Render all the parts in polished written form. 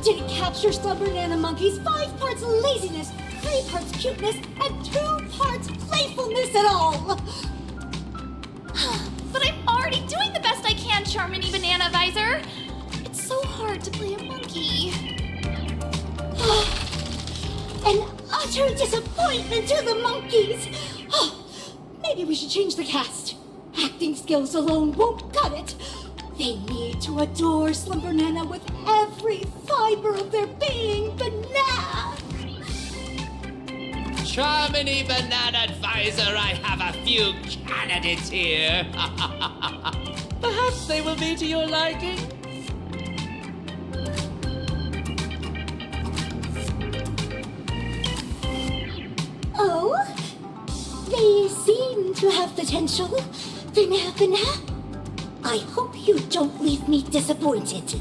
didn't capture Slumber Nana Monkey's 5 parts laziness, 3 parts cuteness, and 2 parts playfulness at all. But I'm already doing the best I can, Charmony Banana Visor. It's so hard to play a monkey. An utter disappointment to the monkeys. Maybe we should change the cast. Acting skills alone won't cut it. They need to adore Slumber Nana with every fiber of their being, Banana. Charmony Banana Advisor, I have a few candidates here. Perhaps they will be to your liking. Oh? They seem to have potential. Banana. I hope you don't leave me disappointed.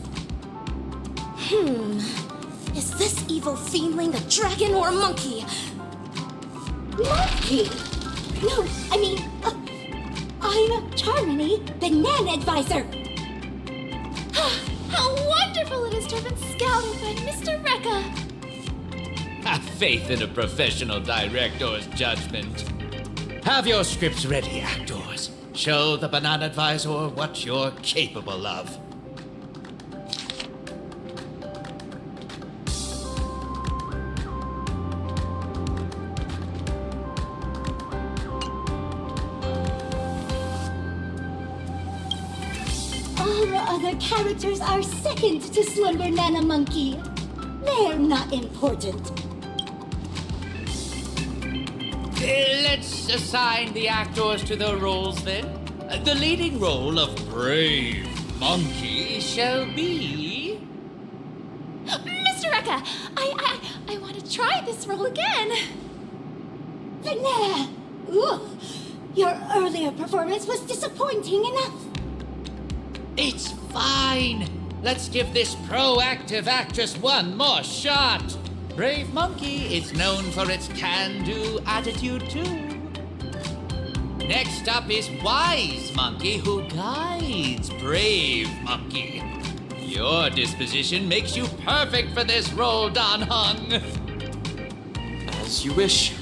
Is this evil fiendling a dragon or a monkey? Monkey? No, I mean, I'm Charmony, Banana Advisor. How wonderful it is to have been scouted by Mr. Rekka. Have faith in a professional director's judgment. Have your scripts ready, actors. Show the Banana Advisor what you're capable of. All other characters are second to Slumber Nana Monkey. They're not important. Let's assign the actors to their roles then. The leading role of Brave Monkey shall be... Mr. Rekka, I want to try this role again. Banana! Ugh. Your earlier performance was disappointing enough. It's fine. Let's give this proactive actress one more shot. Brave Monkey is known for its can-do attitude too. Next up is Wise Monkey, who guides Brave Monkey. Your disposition makes you perfect for this role, Don Hung. As you wish.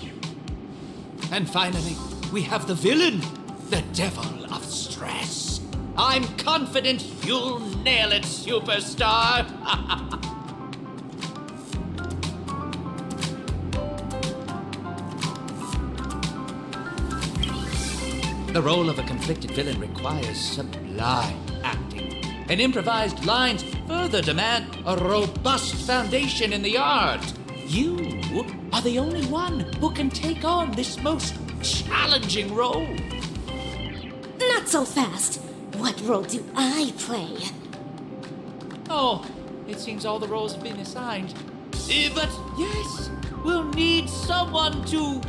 And finally, we have the villain, the Devil of Stress. I'm confident you'll nail it, superstar. The role of a conflicted villain requires sublime acting, and improvised lines further demand a robust foundation in the art. You are the only one who can take on this most challenging role. Not so fast. What role do I play? Oh, it seems all the roles have been assigned. But yes, we'll need someone to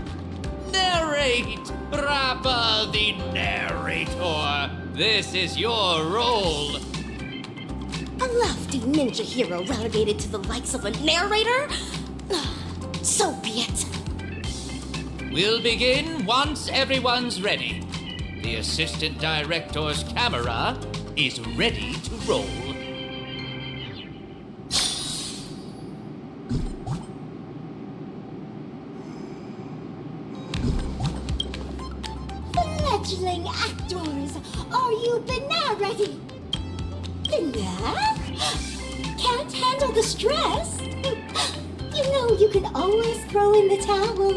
narrate. Rappa the narrator. This is your role. A lofty ninja hero relegated to the likes of a narrator? So be it. We'll begin once everyone's ready. The assistant director's camera is ready to roll. Fledgling actors, are you Banana ready? Banana? Can't handle the stress? You know you can always throw in the towel.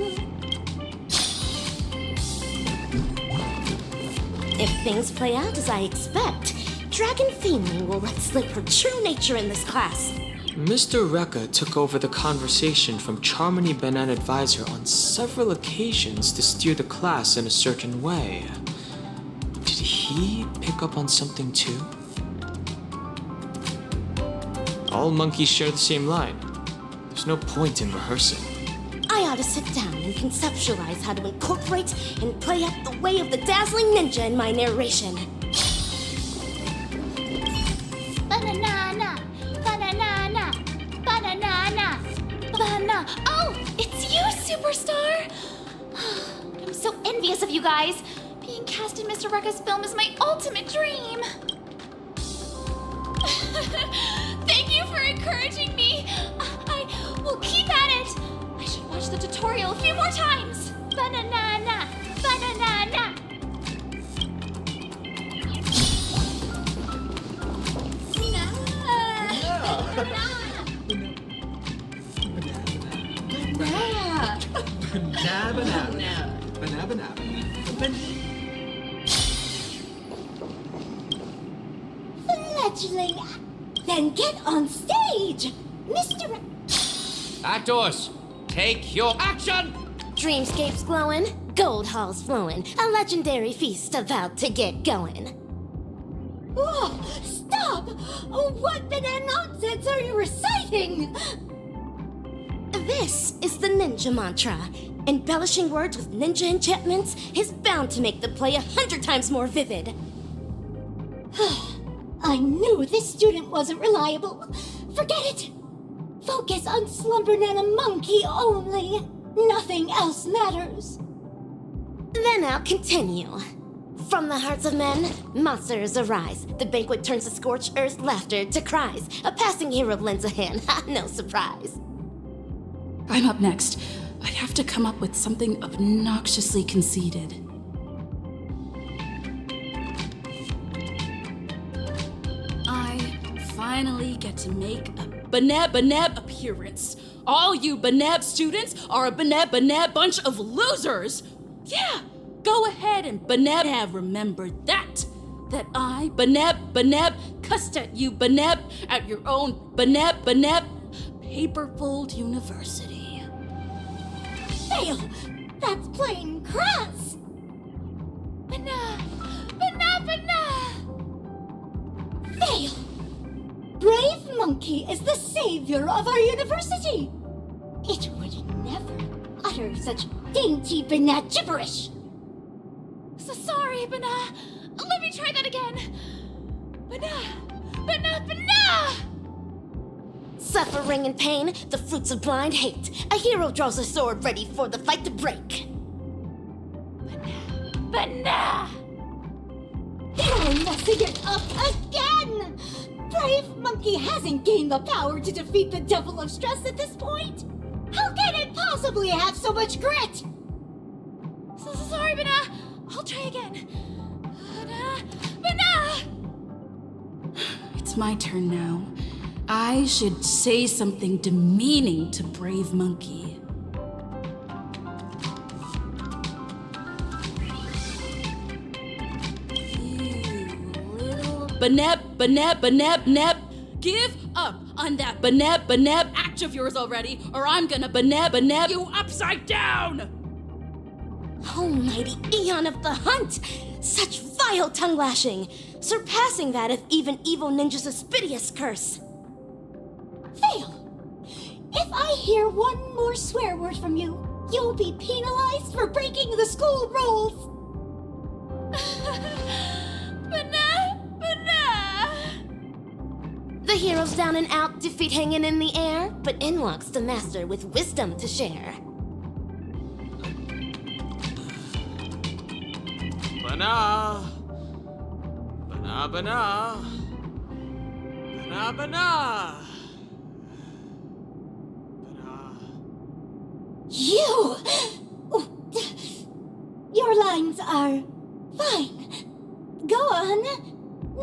If things play out as I expect, Dragon Fiendling will let slip her true nature in this class. Mr. Rekka took over the conversation from Charmony Banana Advisor on several occasions to steer the class in a certain way. Did he pick up on something too? All monkeys share the same line. There's no point in rehearsing. I ought to sit down and conceptualize how to incorporate and play up the way of the dazzling ninja in my narration. Banana, banana, banana, banana. Oh, it's you, superstar. I'm so envious of you guys. Being cast in Mr. Rekka's film is my ultimate dream. Thank you for encouraging me. tutorial a few more times. Banana, banana. Fledgling, then get on stage, Mr. Actors, take your action! Dreamscapes glowing, gold halls flowing, a legendary feast about to get going. Oh, stop! What banana nonsense are you reciting? This is the ninja mantra. Embellishing words with ninja enchantments is bound to make the play 100 times more vivid. I knew this student wasn't reliable. Forget it. Focus on Slumber Nana Monkey only. Nothing else matters. Then I'll continue. From the hearts of men, monsters arise. The banquet turns to scorched earth, laughter to cries. A passing hero lends a hand, no surprise. I'm up next. I have to come up with something obnoxiously conceited. I finally get to make a Banab appearance. All you Banab students are a Banab bunch of losers. Yeah, go ahead and Banab remember that. That I, Banab, cussed at you Banab at your own Banab paper-fold university. Fail! That's plain crass! Banana. Fail! Brave Monkey is the savior of our university! It would never utter such dainty banana gibberish! So sorry, Banana. Let me try that again. Banana. Suffering and pain, the fruits of blind hate. A hero draws a sword ready for the fight to break. Banana. You're messing it up again! Brave Monkey hasn't gained the power to defeat the Devil of Stress at this point! How can it possibly have so much grit? So sorry, Banana. I'll try again. Banana. It's my turn now. I should say something demeaning to Brave Monkey. You little Banab. Give up on that Banab act of yours already, or I'm gonna Banab you upside down! Almighty Eon of the Hunt! Such vile tongue lashing, surpassing that of even evil ninja's aspidious curse. Fail! If I hear one more swear word from you, you'll be penalized for breaking the school rules! Banana. The hero's down and out, defeat hanging in the air, but in walks the master with wisdom to share. Bana. You! Your lines are fine. Go on.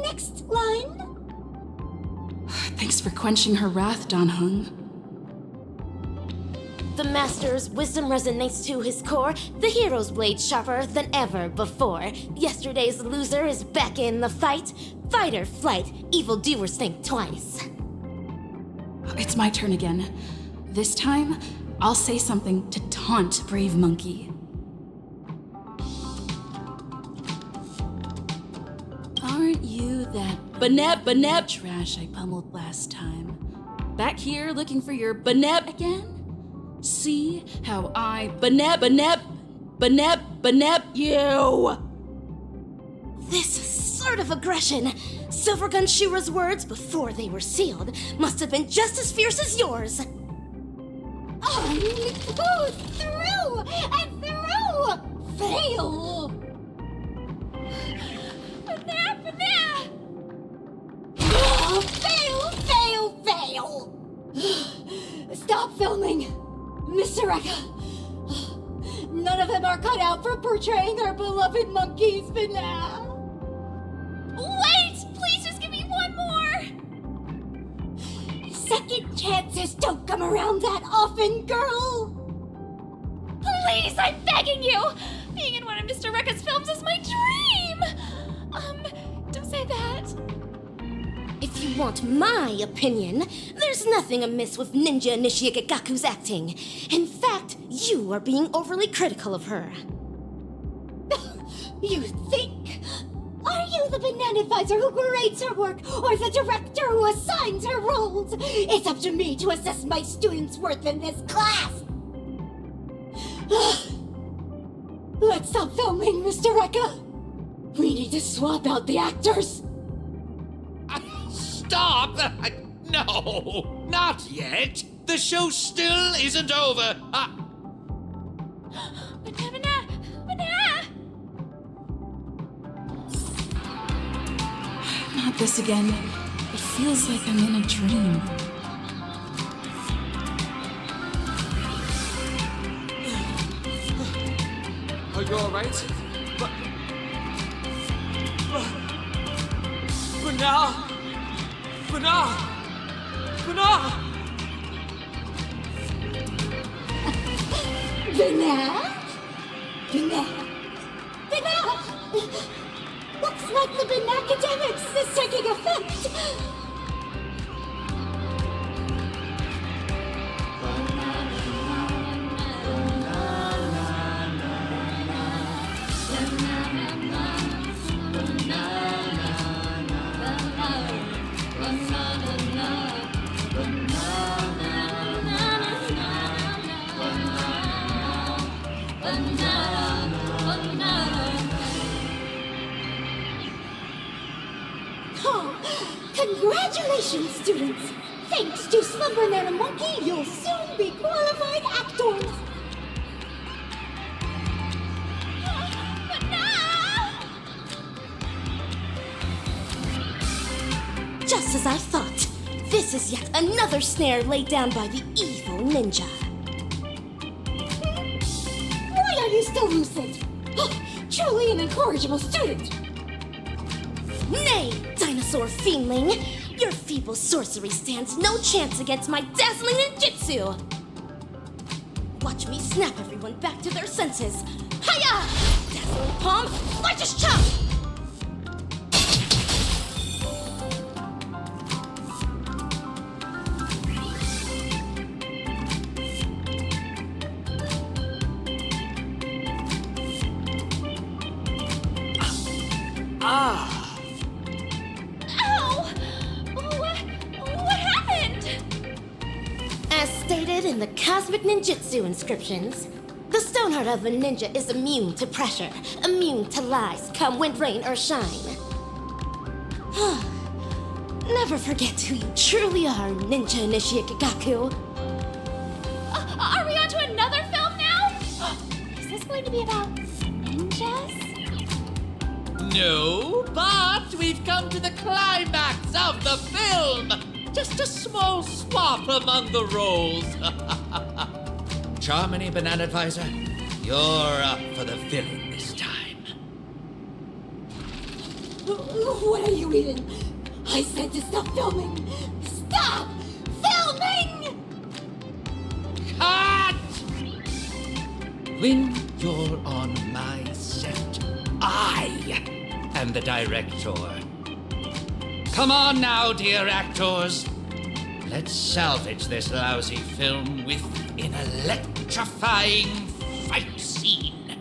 Next line. Thanks for quenching her wrath, Don Hung. The master's wisdom resonates to his core, the hero's blade sharper than ever before. Yesterday's loser is back in the fight. Fight or flight, evildoers think twice. It's my turn again. This time, I'll say something to taunt Brave Monkey. Aren't you that Banab trash I pummeled last time? Back here looking for your Banab again? See how I Banab you! This sort of aggression, Silvergun Shura's words before they were sealed, must have been just as fierce as yours. Go through and through! Fail! Banana. Fail! Stop filming! Mr. Rekka, None of them are cut out for portraying our beloved monkeys, Banana. Wait! Please just give me one more! Second chances don't come around that often, girl. Please, I'm begging you! Being in one of Mr. Rekka's films is my dream! Don't say that. If you want my opinion, there's nothing amiss with Ninja Initiate Gaku's acting. In fact, you are being overly critical of her. You think? Are you the banana advisor who grades her work, or the director who assigns her roles? It's up to me to assess my students' worth in this class. Let's stop filming, Mr. Rekka. We need to swap out the actors. Stop! No, not yet. The show still isn't over. Banana! Not this again. It feels like I'm in a dream. Are you alright? But now... Banana! Banana! Looks like the Banacademics is taking effect! Oh, congratulations, students! Thanks to Slumber Banana Monkey, you'll soon be qualified actors! Just as I thought, this is yet another snare laid down by the evil ninja. Why are you still lucid? Truly an incorrigible student! Nay, dinosaur fiendling! Your feeble sorcery stands no chance against my dazzling ninjutsu! Watch me snap everyone back to their senses! Hiya! Dazzling palm, largest chop! Ow! What happened? As stated in the Cosmic Ninjutsu inscriptions, the stone heart of a ninja is immune to pressure, immune to lies, come wind, rain, or shine. Never forget who you truly are, Ninja Initiate Gaku. Are we on to another film now? Is this going to be about ninjas? No, but we've come to the climax of the film. Just a small swap among the roles. Charmony, Banana Advisor, you're up for the villain this time. What are you eating? I said to stop filming! Stop filming! Cut! When you're on my set, I am the director. Come on now, dear actors. Let's salvage this lousy film with an electrifying fight scene.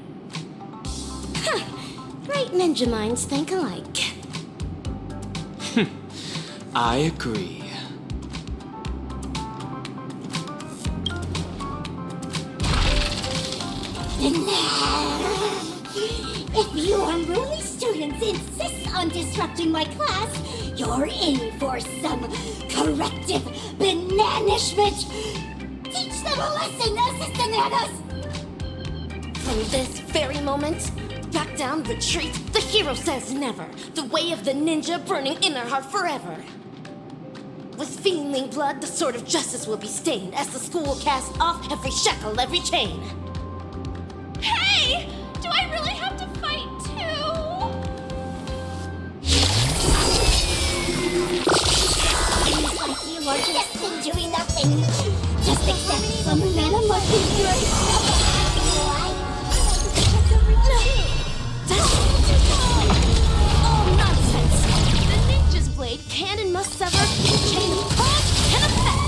Great ninja minds think alike. I agree. If you unruly students insist on disrupting my class, you're in for some corrective bananishment. Teach them a lesson, assistananas! From this very moment, back down, retreat, the hero says never. The way of the ninja burning in her heart forever. With fiendling blood, the sword of justice will be stained as the school casts off every shackle, every chain. Hey! Do I really have to fight too? Seems like you are just been doing nothing. Just accept some banana monkey here. Oh, nonsense! The ninja's blade can and must sever the chain of cause and effect!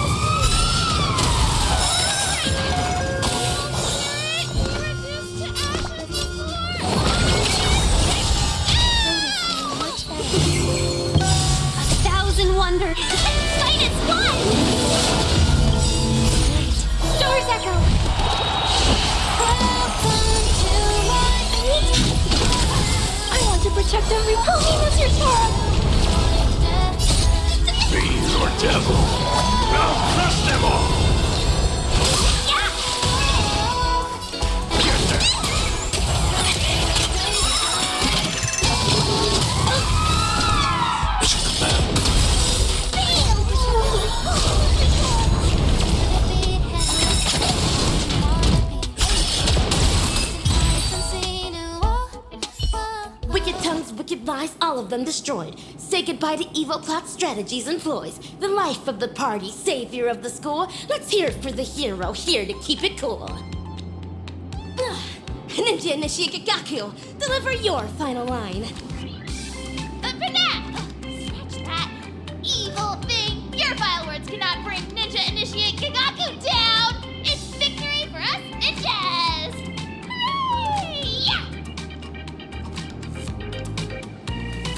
Wonders. Fight is one! Doors echo! I want to protect every pony, Mr. Toro! Fiend or devil, I'll crush them all! Wicked tongues, wicked lies, all of them destroyed. Say goodbye to evil plot strategies and ploys. The life of the party, savior of the school. Let's hear it for the hero, here to keep it cool. Ninja Initiate Gagaku, deliver your final line. Banana! Scratch that. Evil thing! Your vile words cannot bring Ninja Initiate Gagaku down! It's victory for us ninjas! Hooray! Yeah!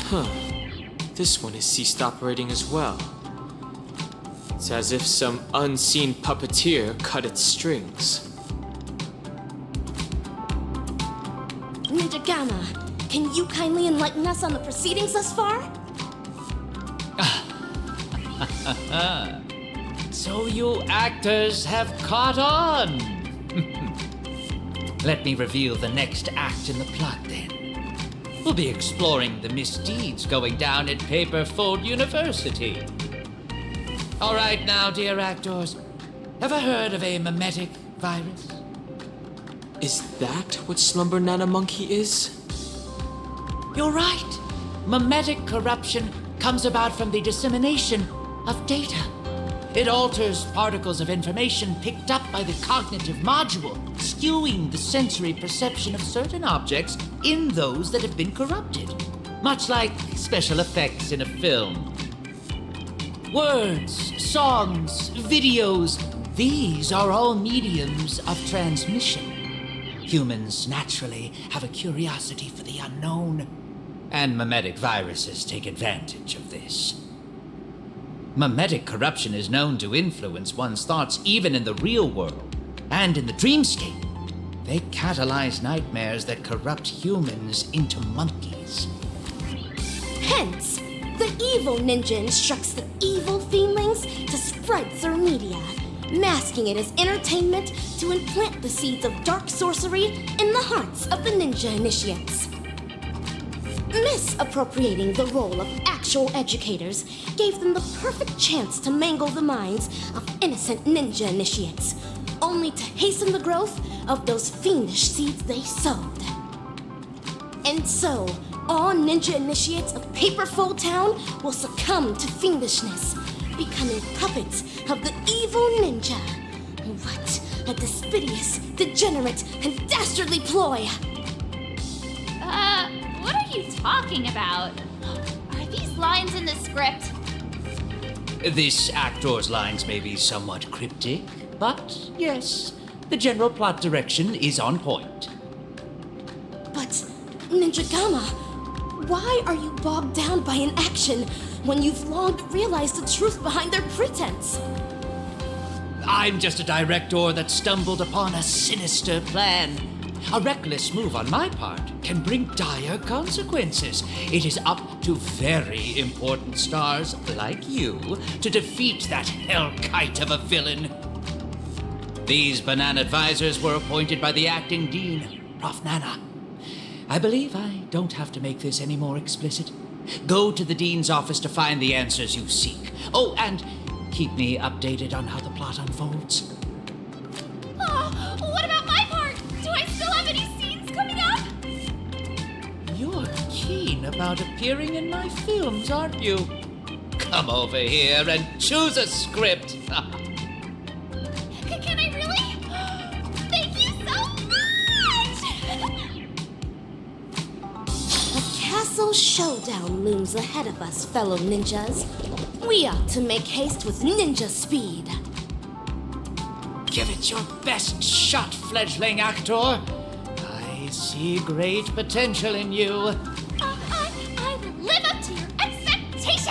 Huh. This one has ceased operating as well. It's as if some unseen puppeteer cut its strings. Ninja Gamma, can you kindly enlighten us on the proceedings thus far? So you actors have caught on! Let me reveal the next act in the plot then. We'll be exploring the misdeeds going down at Paperfold University. All right now, dear actors. Ever heard of a mimetic virus? Is that what Slumber Nana Monkey is? You're right. Mimetic corruption comes about from the dissemination of data. It alters particles of information picked up by the cognitive module, skewing the sensory perception of certain objects in those that have been corrupted. Much like special effects in a film. Words, songs, videos, these are all mediums of transmission. Humans naturally have a curiosity for the unknown, and mimetic viruses take advantage of this. Mimetic corruption is known to influence one's thoughts even in the real world, and in the dreamscape. They catalyze nightmares that corrupt humans into monkeys. Hence, the evil ninja instructs the evil fiendlings to spread their media, masking it as entertainment to implant the seeds of dark sorcery in the hearts of the ninja initiates. Misappropriating the role of actual educators gave them the perfect chance to mangle the minds of innocent ninja initiates, only to hasten the growth of those fiendish seeds they sowed. And so, all ninja initiates of Paperfold Town will succumb to fiendishness, becoming puppets of the evil ninja. What a despicable, degenerate, and dastardly ploy! What are you talking about? Are these lines in the script? This actor's lines may be somewhat cryptic, but yes, the general plot direction is on point. But, Ninja Gamma, why are you bogged down by an action when you've long realized the truth behind their pretense? I'm just a director that stumbled upon a sinister plan. A reckless move on my part can bring dire consequences. It is up to very important stars like you to defeat that hell-kite of a villain. These banana advisors were appointed by the acting dean, Prof. Nana. I believe I don't have to make this any more explicit. Go to the dean's office to find the answers you seek. Oh, and keep me updated on how the plot unfolds. Oh, what about my part? Do I still have any scenes about appearing in my films, aren't you? Come over here and choose a script. Can I really? Thank you so much! A castle showdown looms ahead of us, fellow ninjas. We ought to make haste with ninja speed. Give it your best shot, fledgling actor. I see great potential in you. I will live up to your expectations!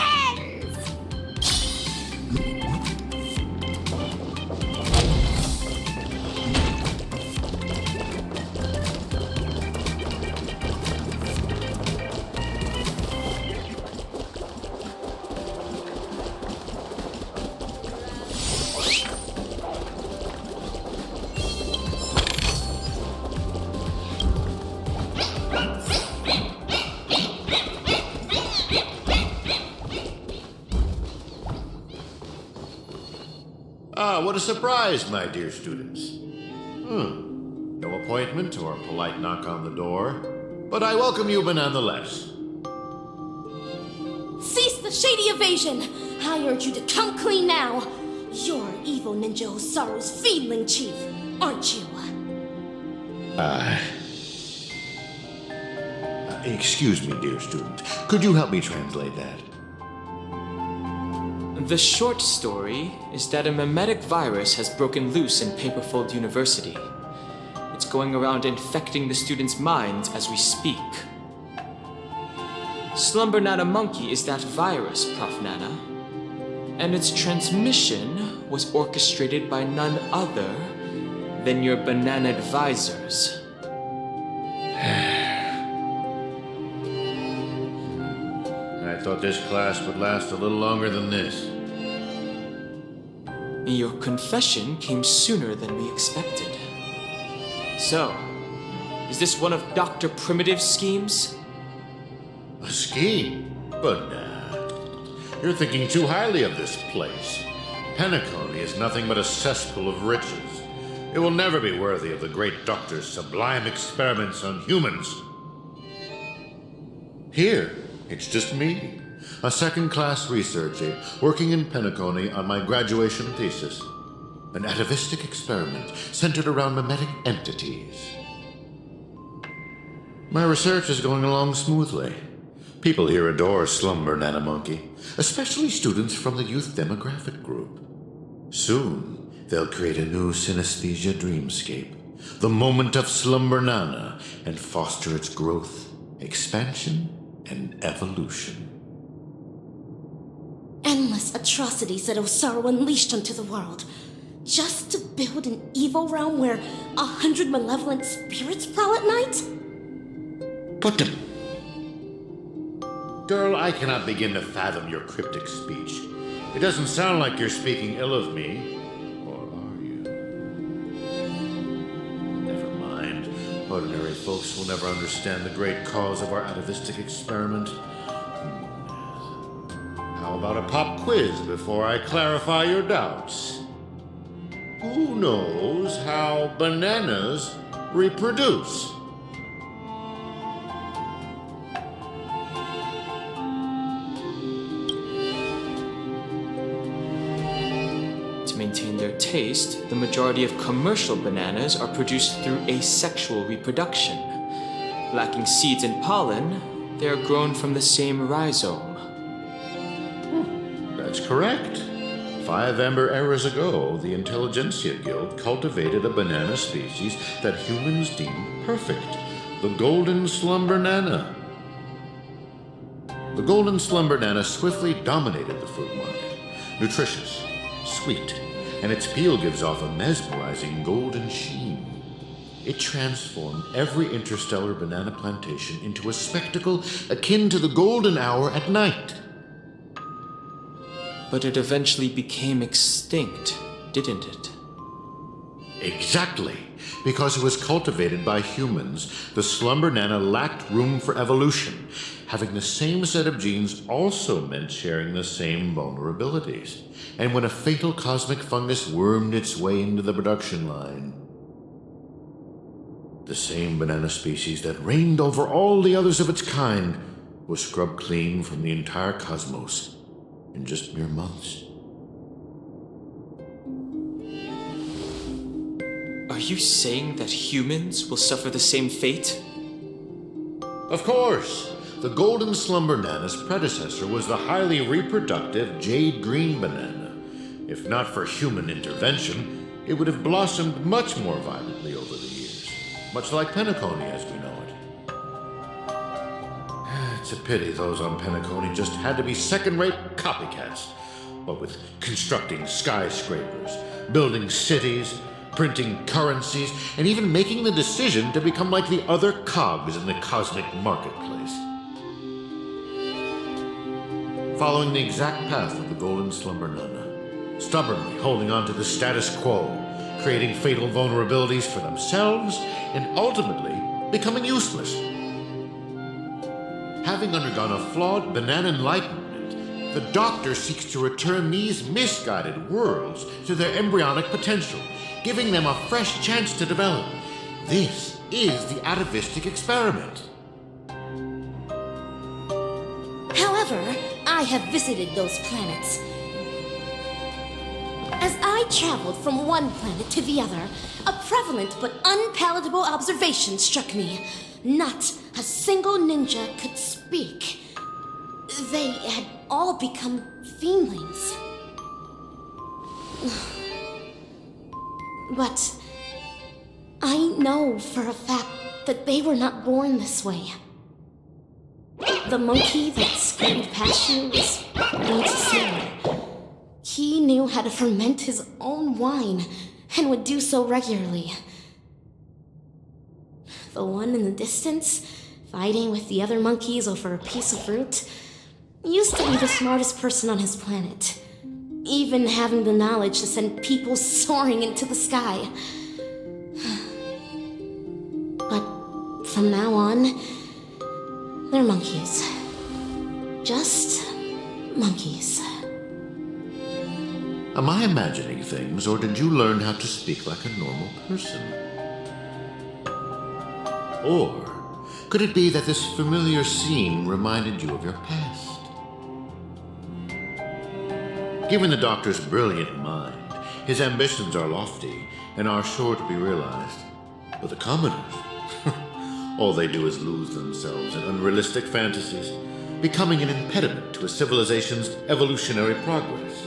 Ah, what a surprise, my dear students. No appointment or polite knock on the door, but I welcome you nonetheless. Cease the shady evasion! I urge you to come clean now. You're evil ninja Osaru's fiendling chief, aren't you? Excuse me, dear student. Could you help me translate that? The short story is that a mimetic virus has broken loose in Paperfold University. It's going around infecting the students' minds as we speak. Slumber Nana Monkey is that virus, Prof. Nana. And its transmission was orchestrated by none other than your banana advisors. I thought this class would last a little longer than this. Your confession came sooner than we expected. So, is this one of Dr. Primitive's schemes? A scheme? But you're thinking too highly of this place. Penacony is nothing but a cesspool of riches. It will never be worthy of the great doctor's sublime experiments on humans. Here, it's just me, a second-class research aide working in Penacony on my graduation thesis. An atavistic experiment centered around mimetic entities. My research is going along smoothly. People here adore Slumber Nana Monkey, especially students from the youth demographic group. Soon, they'll create a new synesthesia dreamscape, the moment of Slumber Nana, and foster its growth, expansion, and evolution. Endless atrocities that Osaru unleashed onto the world, just to build an evil realm where 100 malevolent spirits prowl at night? But girl, I cannot begin to fathom your cryptic speech. It doesn't sound like you're speaking ill of me. Or are you? Never mind. Ordinary folks will never understand the great cause of our atavistic experiment. How about a pop quiz before I clarify your doubts? Who knows how bananas reproduce? To maintain their taste, the majority of commercial bananas are produced through asexual reproduction. Lacking seeds and pollen, they are grown from the same rhizome. That's correct. 5 Amber eras ago, the Intelligentsia Guild cultivated a banana species that humans deem perfect, the Golden Slumber Nana. The Golden Slumber Nana swiftly dominated the fruit market. Nutritious, sweet, and its peel gives off a mesmerizing golden sheen. It transformed every interstellar banana plantation into a spectacle akin to the golden hour at night. But it eventually became extinct, didn't it? Exactly. Because it was cultivated by humans, the Slumber Nana lacked room for evolution. Having the same set of genes also meant sharing the same vulnerabilities. And when a fatal cosmic fungus wormed its way into the production line, the same banana species that reigned over all the others of its kind was scrubbed clean from the entire cosmos in just mere months. Are you saying that humans will suffer the same fate? Of course! The Golden Slumber Nana's predecessor was the highly reproductive Jade Green Banana. If not for human intervention, it would have blossomed much more violently over the years, much like Penacony as we know it. It's a pity those on Penacony just had to be second-rate copycats. What with constructing skyscrapers, building cities, printing currencies, and even making the decision to become like the other cogs in the cosmic marketplace. Following the exact path of the Golden Slumber Nana, stubbornly holding on to the status quo, creating fatal vulnerabilities for themselves, and ultimately becoming useless. Having undergone a flawed banana enlightenment, the Doctor seeks to return these misguided worlds to their embryonic potential, giving them a fresh chance to develop. This is the atavistic experiment. However, I have visited those planets. As I traveled from one planet to the other, a prevalent but unpalatable observation struck me. Not a single ninja could speak. They had all become fiendlings. But I know for a fact that they were not born this way. The monkey that scurried past you was named Sailor. He knew how to ferment his own wine and would do so regularly. The one in the distance, fighting with the other monkeys over a piece of fruit, used to be the smartest person on his planet, even having the knowledge to send people soaring into the sky. But from now on, they're monkeys. Just monkeys. Am I imagining things, or did you learn how to speak like a normal person? Or could it be that this familiar scene reminded you of your past? Given the Doctor's brilliant mind, his ambitions are lofty and are sure to be realized. But the commoners, all they do is lose themselves in unrealistic fantasies, becoming an impediment to a civilization's evolutionary progress.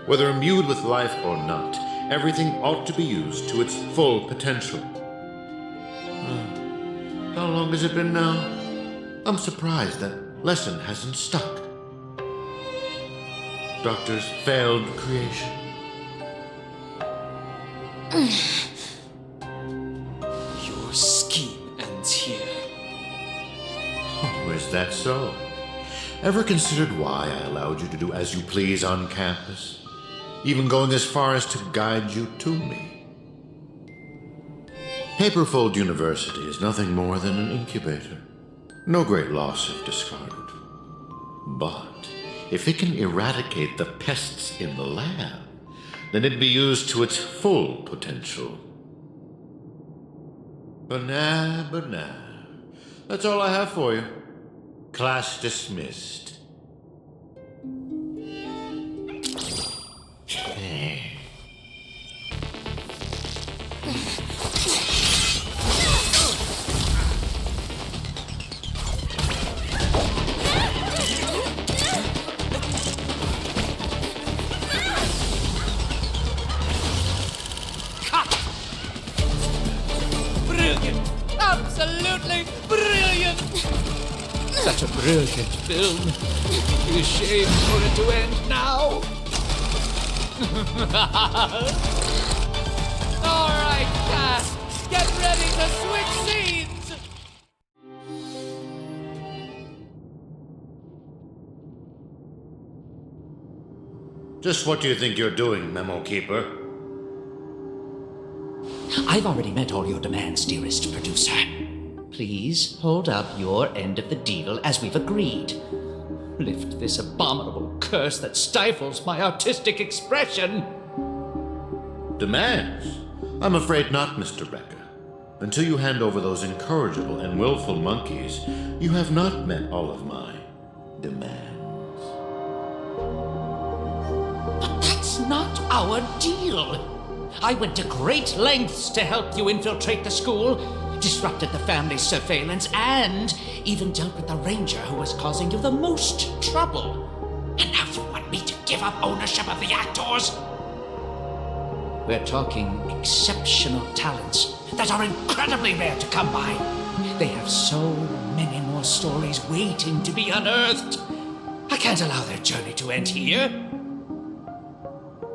Whether imbued with life or not, everything ought to be used to its full potential. How long has it been now? I'm surprised that lesson hasn't stuck. Doctor's failed creation. Your scheme ends here. Oh, is that so? Ever considered why I allowed you to do as you please on campus? Even going as far as to guide you to me? Paperfold University is nothing more than an incubator. No great loss if discarded. But if it can eradicate the pests in the lab, then it'd be used to its full potential. Banana. That's all I have for you. Class dismissed. Brilliant! Absolutely brilliant! Such a brilliant film. It is a shame for it to end now. All right, cast, get ready to switch scenes. Just what do you think you're doing, Memo Keeper? I've already met all your demands, dearest producer. Please hold up your end of the deal as we've agreed. Lift this abominable curse that stifles my artistic expression. Demands? I'm afraid not, Mr. Becker. Until you hand over those incorrigible and willful monkeys, you have not met all of my demands. But that's not our deal. I went to great lengths to help you infiltrate the school, disrupted the family's surveillance, and even dealt with the ranger who was causing you the most trouble. And now you want me to give up ownership of the actors? We're talking exceptional talents that are incredibly rare to come by. They have so many more stories waiting to be unearthed. I can't allow their journey to end here.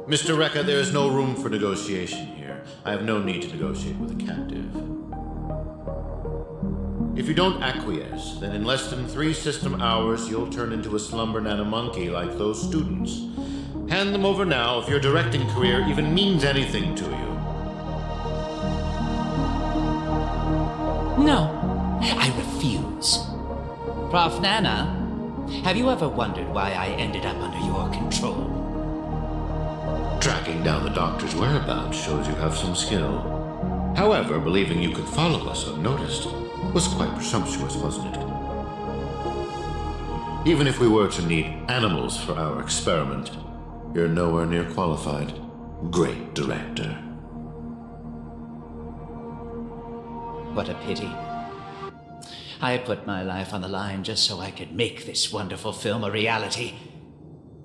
Mr. Rekka, there is no room for negotiation here. I have no need to negotiate with a captive. If you don't acquiesce, then in less than 3 system hours, you'll turn into a slumber nana monkey like those students. Hand them over now if your directing career even means anything to you. No, I refuse. Prof. Nana, have you ever wondered why I ended up under your control? Tracking down the doctor's whereabouts shows you have some skill. However, believing you could follow us unnoticed was quite presumptuous, wasn't it? Even if we were to need animals for our experiment, you're nowhere near qualified. Great director. What a pity. I put my life on the line just so I could make this wonderful film a reality.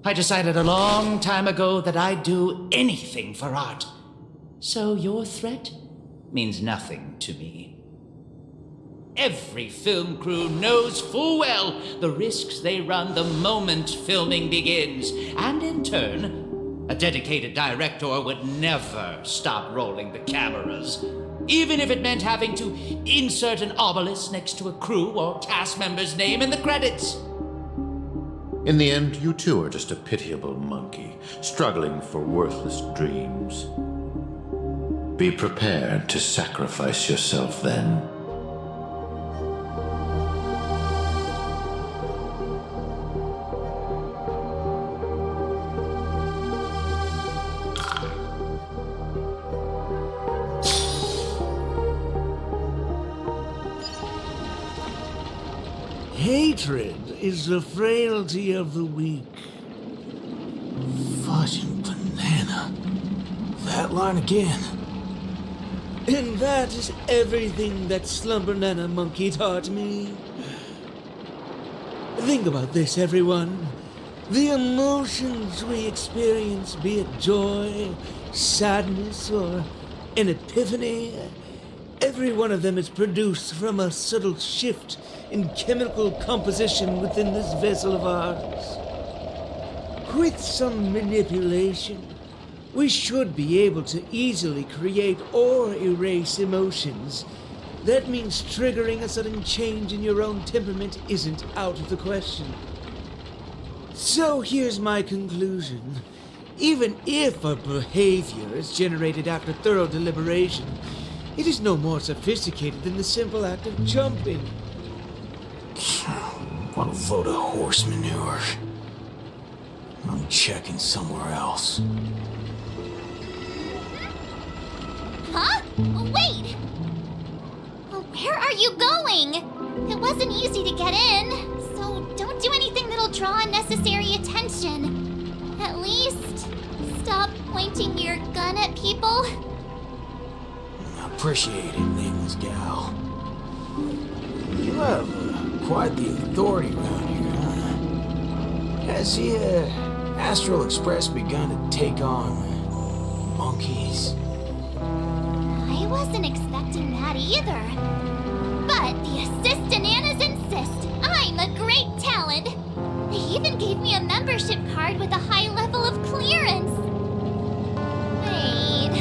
I decided a long time ago that I'd do anything for art. So your threat means nothing to me. Every film crew knows full well the risks they run the moment filming begins. And in turn, a dedicated director would never stop rolling the cameras, even if it meant having to insert an obelisk next to a crew or cast member's name in the credits. In the end, you too are just a pitiable monkey, struggling for worthless dreams. Be prepared to sacrifice yourself then. Hatred is the frailty of the weak. Fudging banana. That line again. And that is everything that Slumber Nana Monkey taught me. Think about this, everyone. The emotions we experience, be it joy, sadness, or an epiphany, every one of them is produced from a subtle shift in chemical composition within this vessel of ours. With some manipulation, we should be able to easily create or erase emotions. That means triggering a sudden change in your own temperament isn't out of the question. So here's my conclusion. Even if a behavior is generated after thorough deliberation, it is no more sophisticated than the simple act of jumping. What a load of horse manure. I'm checking somewhere else. Huh? Wait! Where are you going? It wasn't easy to get in, so don't do anything that'll draw unnecessary attention. At least, stop pointing your gun at people. Appreciate it, nameless gal. You have quite the authority around here, huh? Has the Astral Express begun to take on monkeys? I wasn't expecting that either. But the Assistananas insist I'm a great talent. They even gave me a membership card with a high level of clearance. Wait,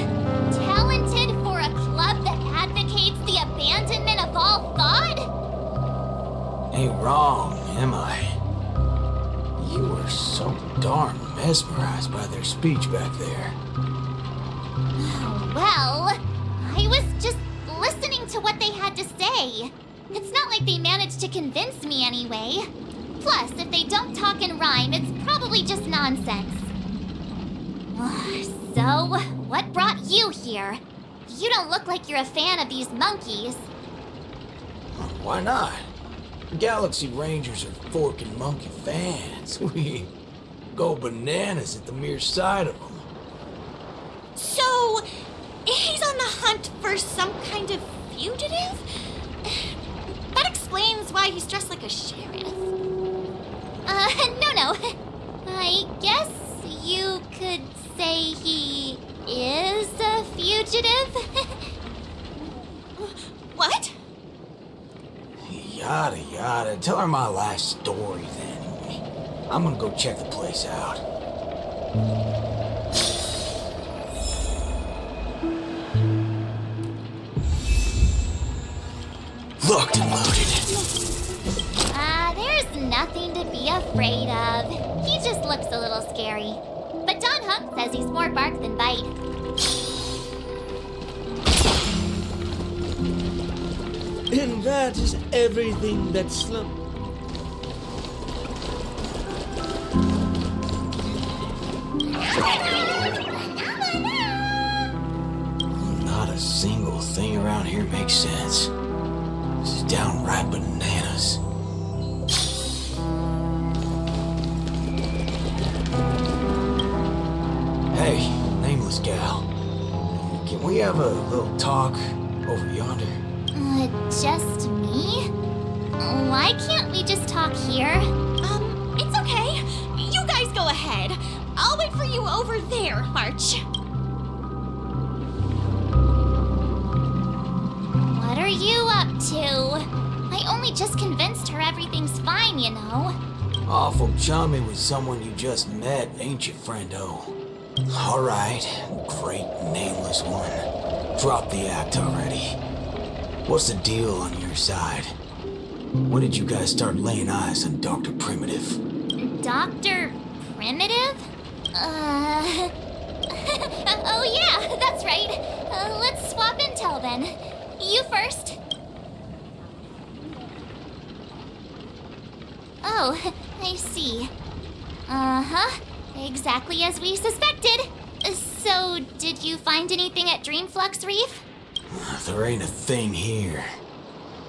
talented for a club that advocates the abandonment of all thought? Ain't wrong, am I? You were so darn mesmerized by their speech back there. Well, I was just listening to what they had to say. It's not like they managed to convince me anyway. Plus, if they don't talk and rhyme, it's probably just nonsense. So, what brought you here? you don't look like you're a fan of these monkeys. Why not? Galaxy Rangers are forking monkey fans. We go bananas at the mere sight of them. So, he's on the hunt for some kind of fugitive? That explains why he's dressed like a sheriff. No. I guess you could say he is a fugitive. What? Yada yada. Tell her my last story then. I'm gonna go check the place out. Locked and loaded. There's nothing to be afraid of. He just looks a little scary. But Don Hump says he's more bark than bite. And that is everything that Slump. Not a single thing around here makes sense. This is downright bananas. Hey, nameless gal. Can we have a little talk over yonder? Just me? Why can't we just talk here? It's okay. You guys go ahead. I'll wait for you over there, March. What are you up to? I only just convinced her everything's fine, you know. Awful chummy with someone you just met, ain't you, friendo? All right, great nameless one. Drop the act already. What's the deal on your side? When did you guys start laying eyes on Dr. Primitive? Dr. Primitive? Oh yeah, that's right. Let's swap intel then. You first. Oh, I see. Uh-huh. Exactly as we suspected. So, did you find anything at Dreamflux Reef? There ain't a thing here.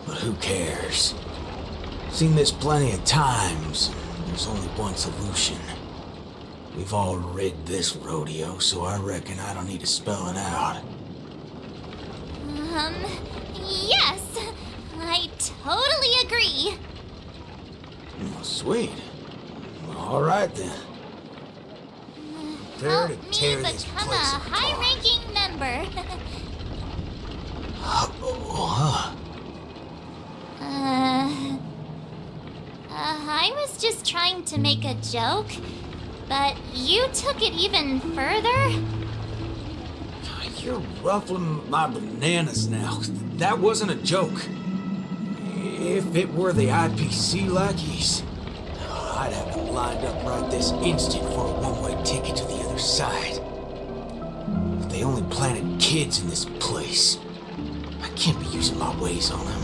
But who cares? Seen this plenty of times. There's only one solution. We've all rid this rodeo, so I reckon I don't need to spell it out. Yes. I totally agree. Oh, sweet. All right then. Prepare Help to me tear this become a place apart. high-ranking member. I was just trying to make a joke, but you took it even further? You're ruffling my bananas now. That wasn't a joke. If it were the IPC lackeys, I'd have them lined up right this instant for a one-way ticket to the other side. But they only planted kids in this place. I can't be using my ways on them.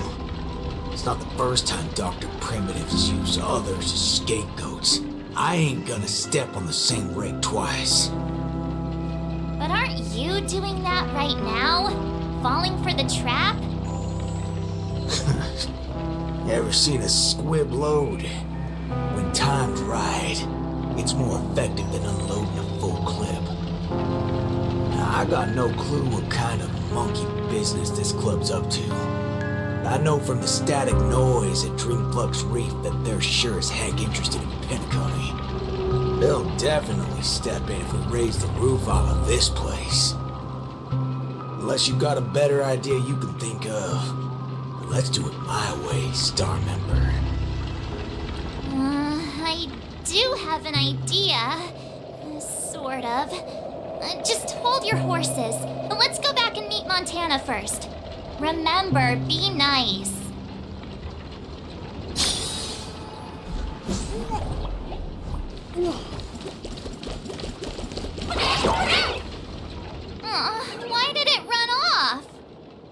It's not the first time Dr. Primitives use others as scapegoats. I ain't gonna step on the same rake twice. But aren't you doing that right now? Falling for the trap? Ever seen a squib load? When timed right, it's more effective than unloading a full clip. Now, I got no clue what kind of monkey business this club's up to. I know from the static noise at Dreamflux Reef that they're sure as heck interested in Penacony. They'll definitely step in if we raise the roof off of this place. Unless you've got a better idea you can think of. Let's do it my way, Star Member. I do have an idea. Sort of. Just hold your horses. Let's go back and meet Montana first. Remember, be nice. Why did it run off?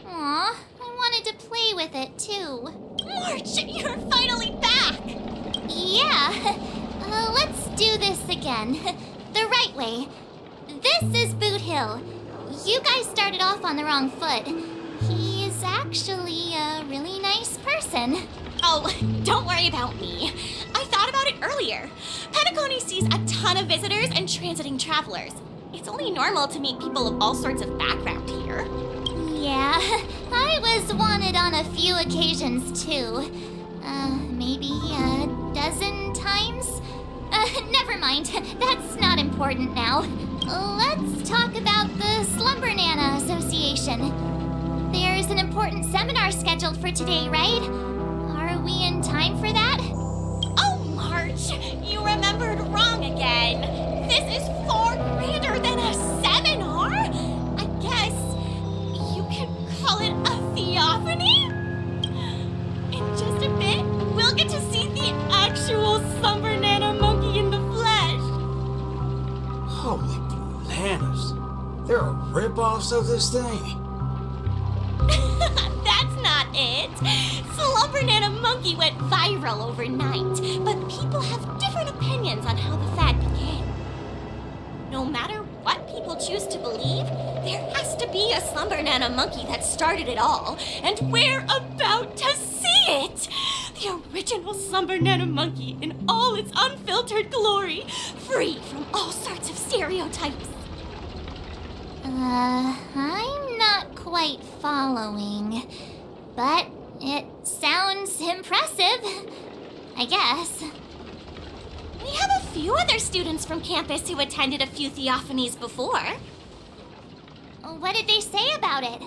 Aw, I wanted to play with it too. March, you're finally back! Yeah, let's do this again. The right way. This is Boot Hill. you guys started off on the wrong foot. He's actually a really nice person. Oh, don't worry about me. I thought about it earlier. Penacony sees a ton of visitors and transiting travelers. It's only normal to meet people of all sorts of background here. Yeah, I was wanted on a few occasions too. Maybe a dozen times? Never mind. That's not important now. Let's talk about the Slumber Nana Association. There's an important seminar scheduled for today, right? Are we in time for that? Oh, March, you remembered wrong again. This is far grander than a seminar. I guess you could call it a theophany? In just a bit, we'll get to see the actual Slumber Nana monkey in the flesh. Holy bananas. There are rip-offs of this thing. That's not it. Slumber Nana Monkey went viral overnight, but people have different opinions on how the fad began. No matter what people choose to believe, there has to be a Slumber Nana Monkey that started it all, and we're about to see it! The original Slumber Nana Monkey in all its unfiltered glory, free from all sorts of stereotypes. I'm not quite following, but it sounds impressive, I guess. We have a few other students from campus who attended a few theophanies before. What did they say about it?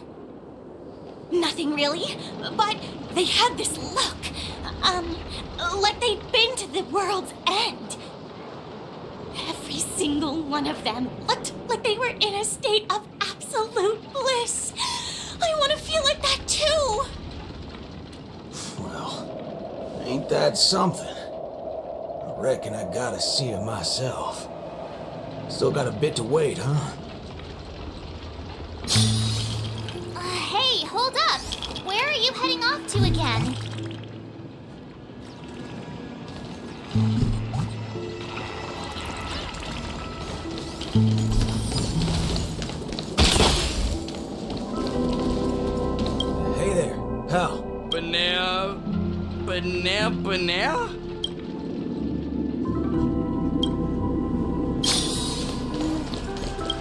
Nothing really, but they had this look. Like they'd been to the world's end. Every single one of them looked like they were in a state of absolute bliss. I want to feel like that too. Well, ain't that something? I reckon I gotta see it myself. Still got a bit to wait, huh? Hey, hold up. Where are you heading off to again? Hey there, pal. Banana.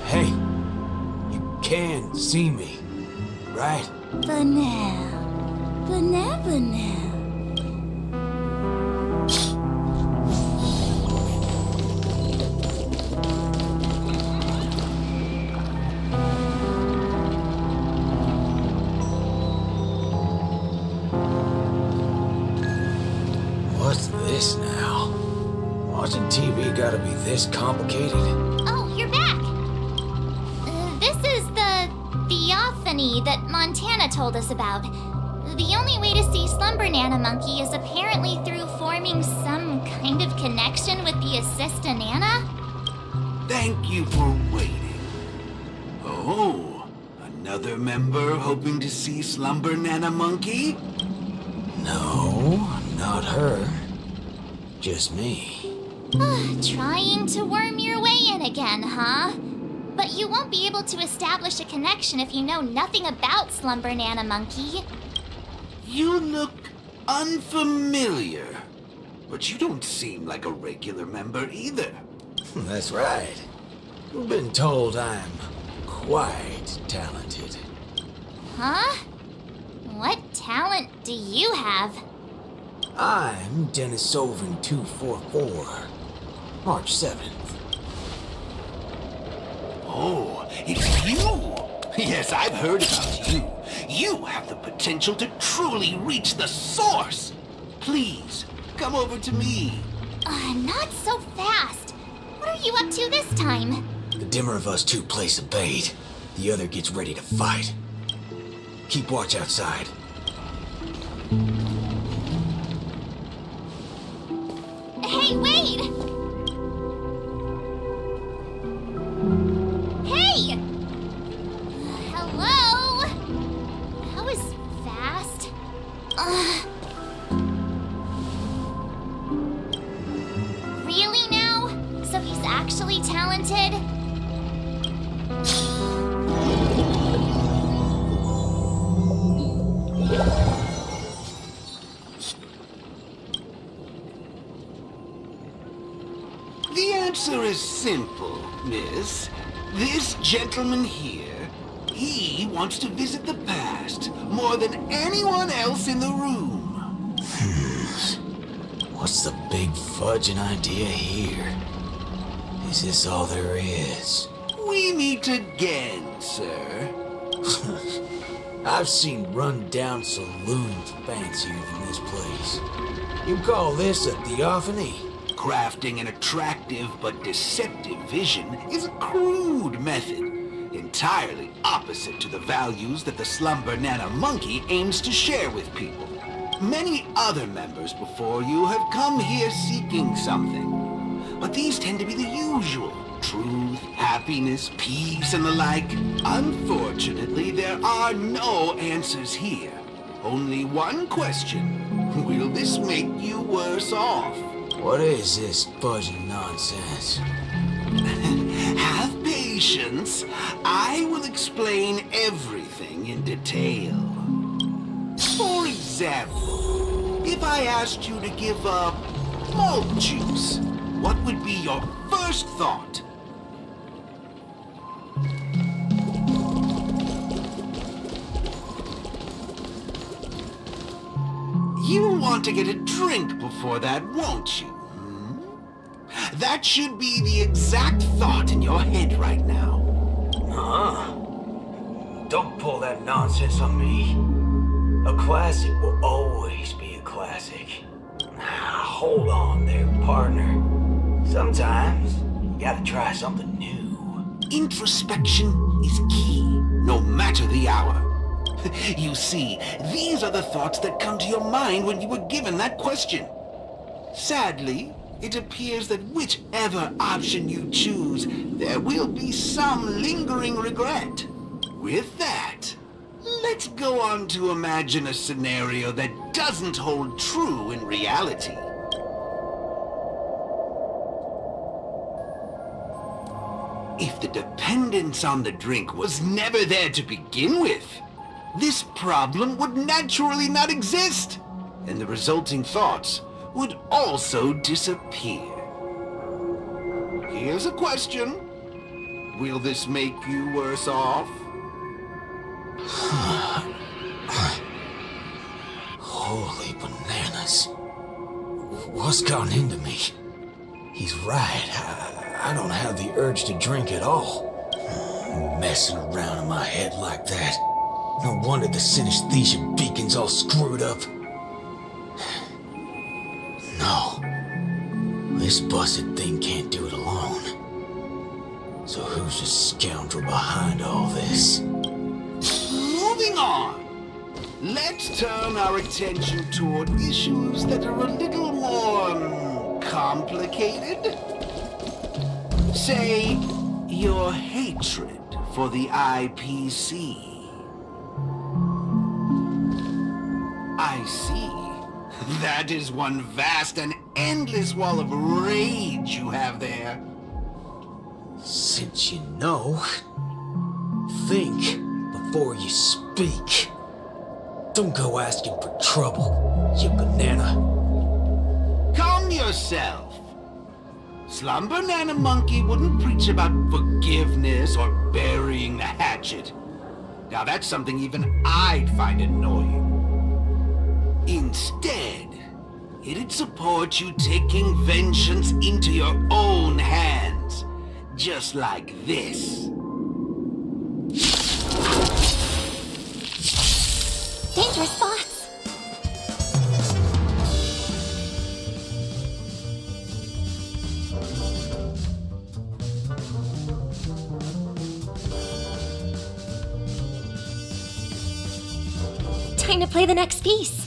Hey, you can see me, right? Banana. What's this now? Watching TV gotta be this complicated? Oh, you're back. This is the theophany that Montana told us about. The only way to see Slumber Nana Monkey is apparently through forming some kind of connection with the Assista Nana. Thank you for waiting. Oh, another member hoping to see Slumber Nana Monkey? No, not her. Just me. Trying to worm your way in again, huh? But you won't be able to establish a connection if you know nothing about Slumber Nana Monkey. You look unfamiliar, but you don't seem like a regular member either. That's right. You've been told I'm quite talented. Huh? What talent do you have? I'm Denisovan 244. March 7th. Oh, it's you! Yes, I've heard about you. You have the potential to truly reach the source. Please, come over to me. Not so fast. What are you up to this time? The dimmer of us two plays a bait. The other gets ready to fight. Keep watch outside. Hey, wait! Hey! Hello? That was fast. Really now? So he's actually talented? simple, miss. This gentleman here, he wants to visit the past more than anyone else in the room. What's the big fudging idea here? Is this all there is? We meet again, sir. I've seen run-down saloons fancier than this place. You call this a theophany? Crafting an attractive but deceptive vision is a crude method, entirely opposite to the values that the Slumber Nana Monkey aims to share with people. Many other members before you have come here seeking something, but these tend to be the usual. Truth, happiness, peace, and the like. Unfortunately, there are no answers here. Only one question. Will this make you worse off? What is this fudging nonsense? Have patience. I will explain everything in detail. For example, if I asked you to give up malt juice, what would be your first thought? You want to get a drink before that, won't you? That should be the exact thought in your head right now. Don't pull that nonsense on me. A classic will always be a classic. Hold on there, partner. Sometimes you gotta try something new. Introspection is key, no matter the hour. You see, these are the thoughts that come to your mind when you were given that question. Sadly, it appears that whichever option you choose, there will be some lingering regret. With that, let's go on to imagine a scenario that doesn't hold true in reality. If the dependence on the drink was never there to begin with, this problem would naturally not exist, and the resulting thoughts would also disappear. Here's a question. Will this make you worse off? Holy bananas. What's gotten into me? He's right. I don't have the urge to drink at all. Messing around in my head like that. No wonder the synesthesia beacon's all screwed up. No. This busted thing can't do it alone. So who's the scoundrel behind all this? Moving on. Let's turn our attention toward issues that are a little more complicated. Say, your hatred for the IPC. I see. That is one vast and endless wall of rage you have there. Since you know, think before you speak. Don't go asking for trouble, you banana. Calm yourself. Slumber Nana Monkey wouldn't preach about forgiveness or burying the hatchet. Now that's something even I'd find annoying. Instead, it'd support you taking vengeance into your own hands. Just like this. Dangerous thoughts. Time to play the next piece.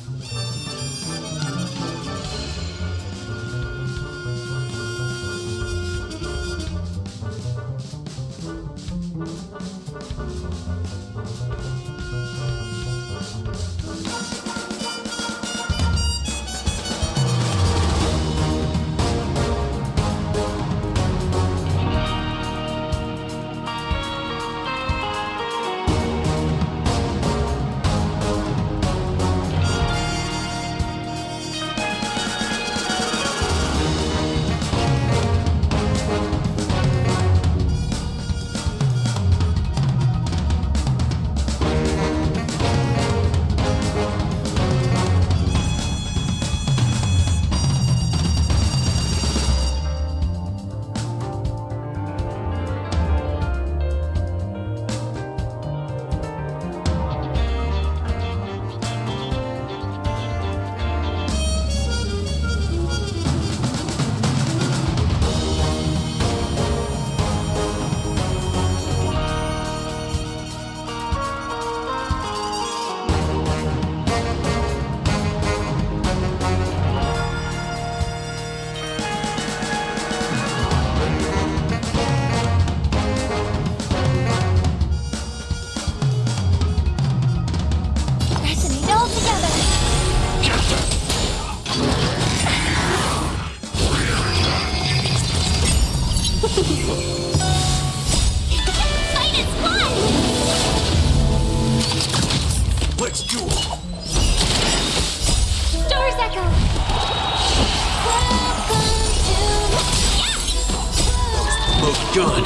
gun.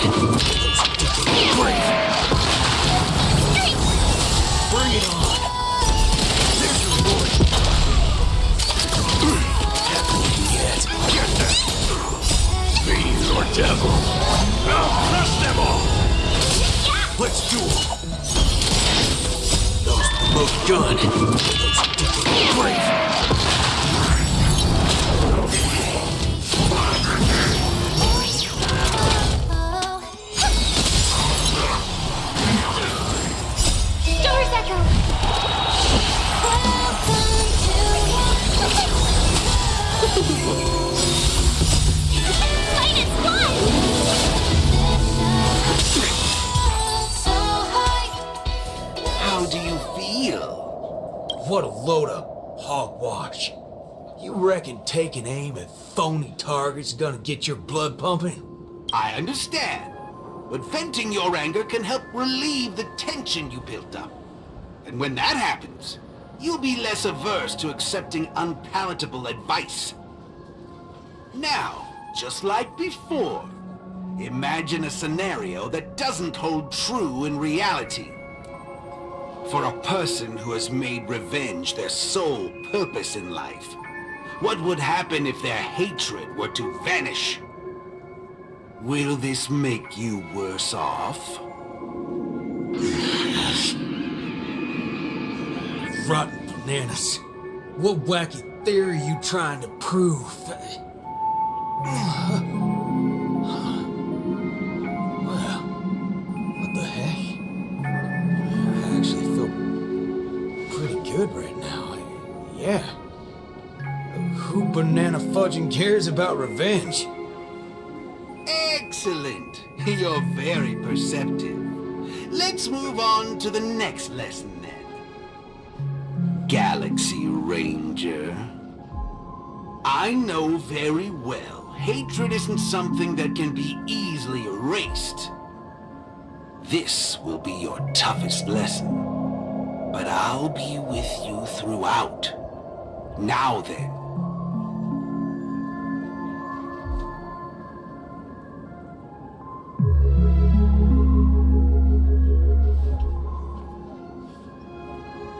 Brave. Bring it on. There's your reward. Yet. Get that. Fiend or devil. I'll crush them all. Let's duel. Those remote gun. Brave. Doors echo. Fight is one. How do you feel? What a load of hogwash. You reckon taking aim at phony targets is gonna get your blood pumping? I understand. But venting your anger can help relieve the tension you built up. And when that happens, you'll be less averse to accepting unpalatable advice. Now, just like before, imagine a scenario that doesn't hold true in reality. For a person who has made revenge their sole purpose in life, what would happen if their hatred were to vanish? Will this make you worse off? Rotten bananas. What wacky theory you trying to prove? Well, what the heck? I actually feel pretty good right now. Yeah. Who banana fudging cares about revenge? Excellent. You're very perceptive. Let's move on to the next lesson then. Galaxy Ranger. I know very well hatred isn't something that can be easily erased. This will be your toughest lesson. But I'll be with you throughout. Now then.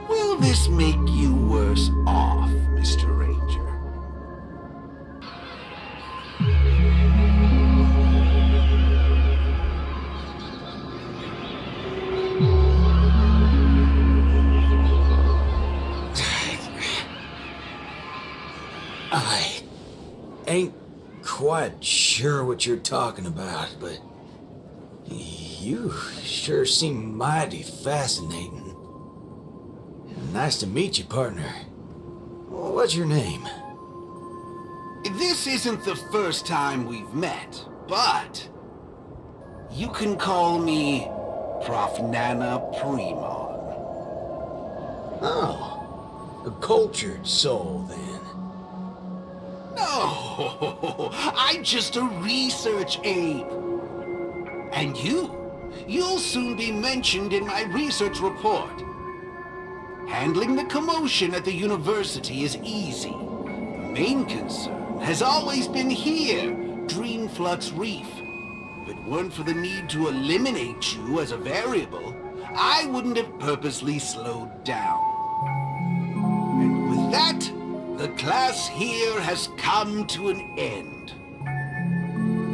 Will this make you worse off, Mr. Ranger? I ain't quite sure what you're talking about, but you sure seem mighty fascinating. Nice to meet you, partner. What's your name? This isn't the first time we've met, but you can call me Prof. Nana Premon. Oh, a cultured soul, then. No, I'm just a research ape. And you'll soon be mentioned in my research report. Handling the commotion at the university is easy. The main concern has always been here, Dreamflux Reef. If it weren't for the need to eliminate you as a variable, I wouldn't have purposely slowed down. And with that, the class here has come to an end.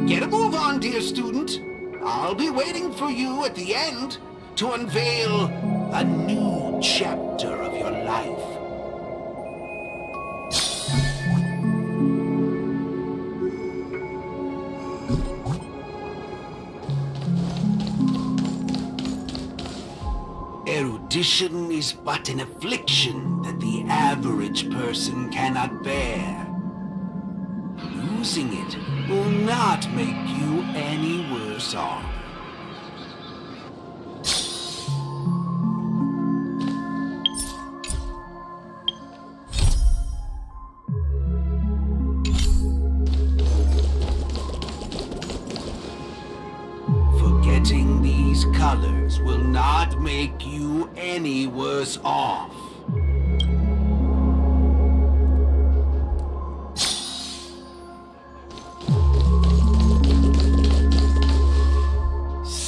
Get a move on, dear student. I'll be waiting for you at the end to unveil a new chapter of your life. Erudition is but an affliction that the average person cannot bear. Losing it will not make you any worse off. Forgetting these colors will not make you any worse off.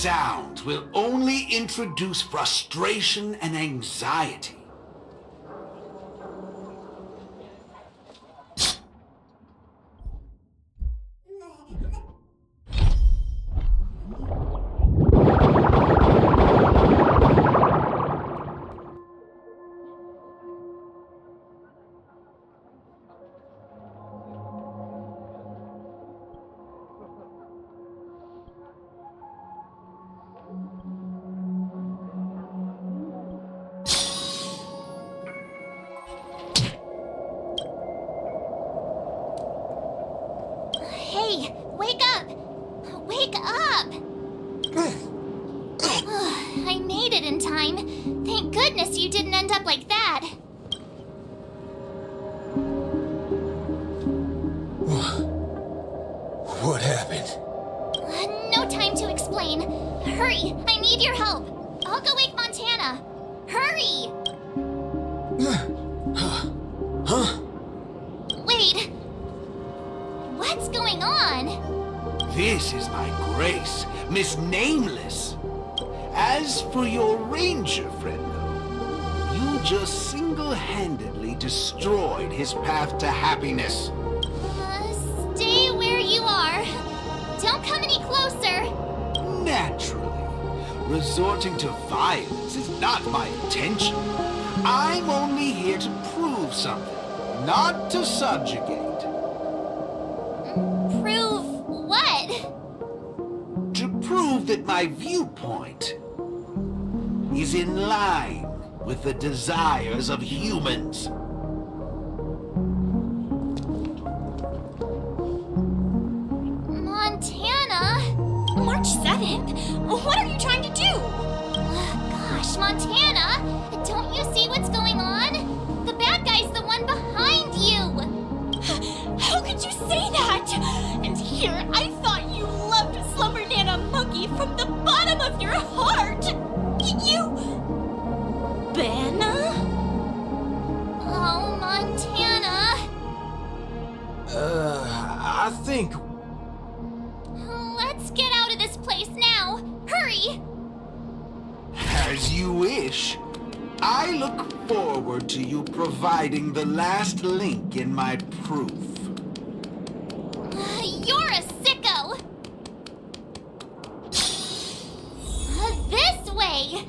sounds will only introduce frustration and anxiety. Hey, wake up! Wake up! I made it in time. Thank goodness you didn't end up like that. What happened? No time to explain. Hurry, I need your help. I'll go wake Montana. Hurry! Huh? Wait. What's going on? This is my grace, Miss Nameless. As for your ranger friend, though, you just single-handedly destroyed his path to happiness. Stay where you are. Don't come any closer. Naturally, resorting to violence is not my intention. I'm only here to prove something, not to subjugate. Prove what? To prove that my viewpoint is in line with the desires of humans. Montana? March 7th? What are you trying to do? Gosh, Montana! Don't you see what's going on? The bad guy's the one behind you! How could you say that? And here, I thought you loved Slumber Nana Monkey from the bottom of your heart! You... Banna? Oh, Montana! I think... Let's get out of this place now! Hurry! As you wish. I look forward to you providing the last link in my proof. You're a sicko! This way!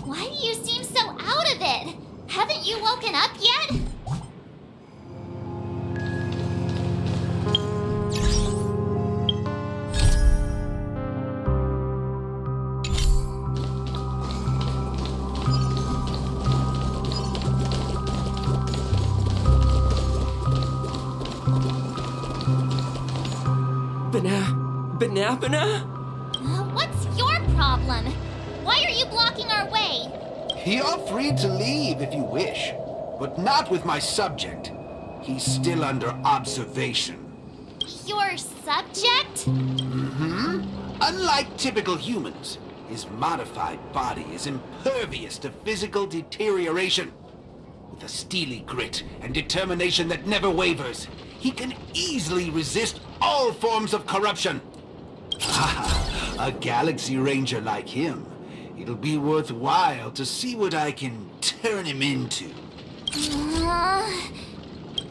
Why do you seem so out of it? Haven't you woken up yet? Banana? What's your problem? Why are you blocking our way? You're free to leave if you wish, but not with my subject. He's still under observation. Your subject? Unlike typical humans, his modified body is impervious to physical deterioration. With a steely grit and determination that never wavers, he can easily resist all forms of corruption. A Galaxy Ranger like him. It'll be worthwhile to see what I can turn him into.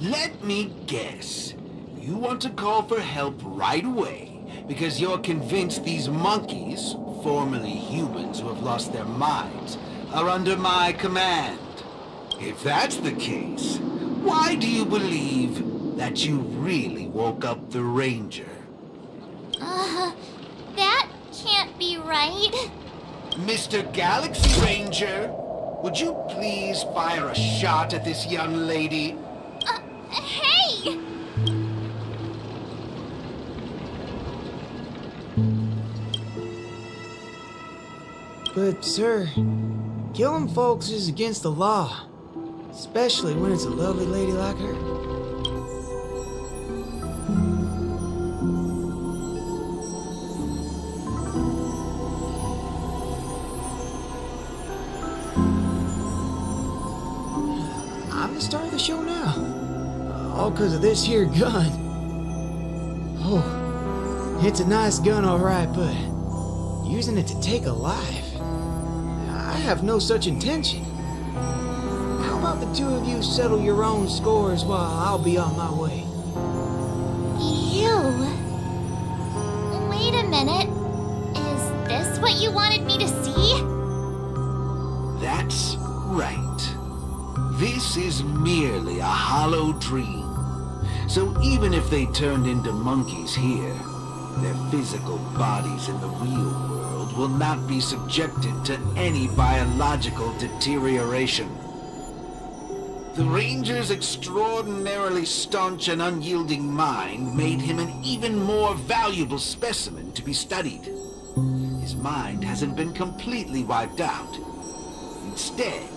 Let me guess. You want to call for help right away because you're convinced these monkeys, formerly humans who have lost their minds, are under my command. If that's the case, why do you believe that you really woke up the Ranger? That can't be right. Mr. Galaxy Ranger, would you please fire a shot at this young lady? Hey! But, sir, killing folks is against the law. Especially when it's a lovely lady like her. I'm the star of the show now. All because of this here gun. Oh, it's a nice gun, all right, but Using it to take a life? I have no such intention. How about the two of you settle your own scores while I'll be on my way? You? Wait a minute. Is this what you wanted me to see? That's right. This is merely a hollow dream. So even if they turned into monkeys here, their physical bodies in the real world will not be subjected to any biological deterioration. The Ranger's extraordinarily staunch and unyielding mind made him an even more valuable specimen to be studied. His mind hasn't been completely wiped out. Instead,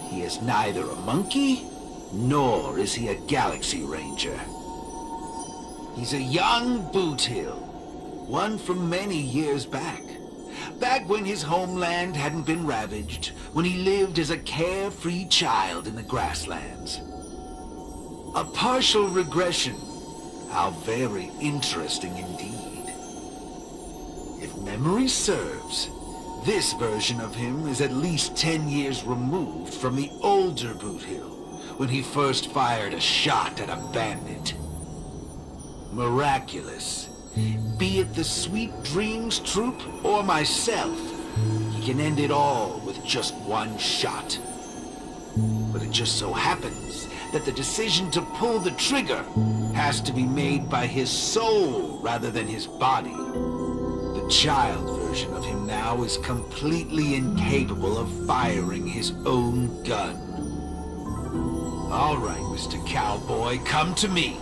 he is neither a monkey, nor is he a Galaxy Ranger. He's a young Boothill, one from many years back. Back when his homeland hadn't been ravaged, when he lived as a carefree child in the grasslands. A partial regression. How very interesting indeed. If memory serves, this version of him is at least 10 years removed from the older Boothill, when he first fired a shot at a bandit. Miraculous. Be it the Sweet Dreams Troop or myself, he can end it all with just one shot. But it just so happens that the decision to pull the trigger has to be made by his soul rather than his body. The child version of him now is completely incapable of firing his own gun. All right, Mr. Cowboy, come to me.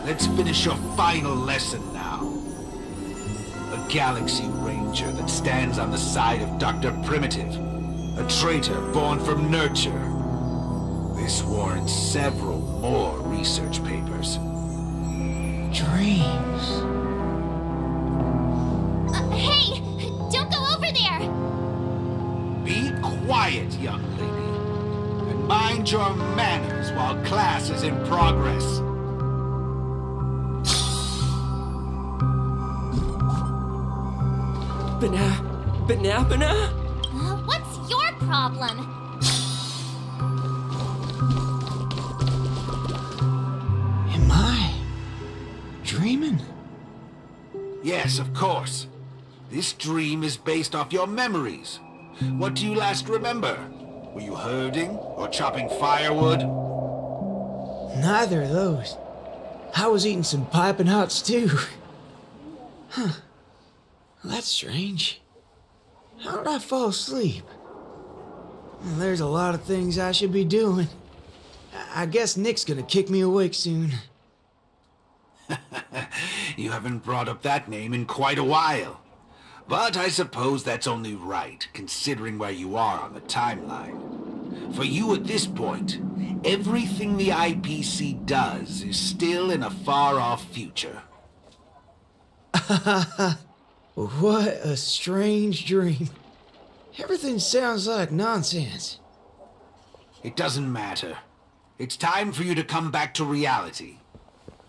Let's finish your final lesson now. A Galaxy Ranger that stands on the side of Dr. Primitive. A traitor born from nurture. This warrants several more research papers. Dreams. Hey! Don't go over there! Be quiet, young lady. And mind your manners while class is in progress. Banana? What's your problem? Am I dreaming? Yes, of course. This dream is based off your memories. What do you last remember? Were you herding or chopping firewood? Neither of those. I was eating some piping hot stew. Huh. That's strange. How did I fall asleep? Well, there's a lot of things I should be doing. I guess Nick's gonna kick me awake soon. You haven't brought up that name in quite a while. But I suppose that's only right, considering where you are on the timeline. For you at this point, everything the IPC does is still in a far-off future. What a strange dream. Everything sounds like nonsense. It doesn't matter. It's time for you to come back to reality.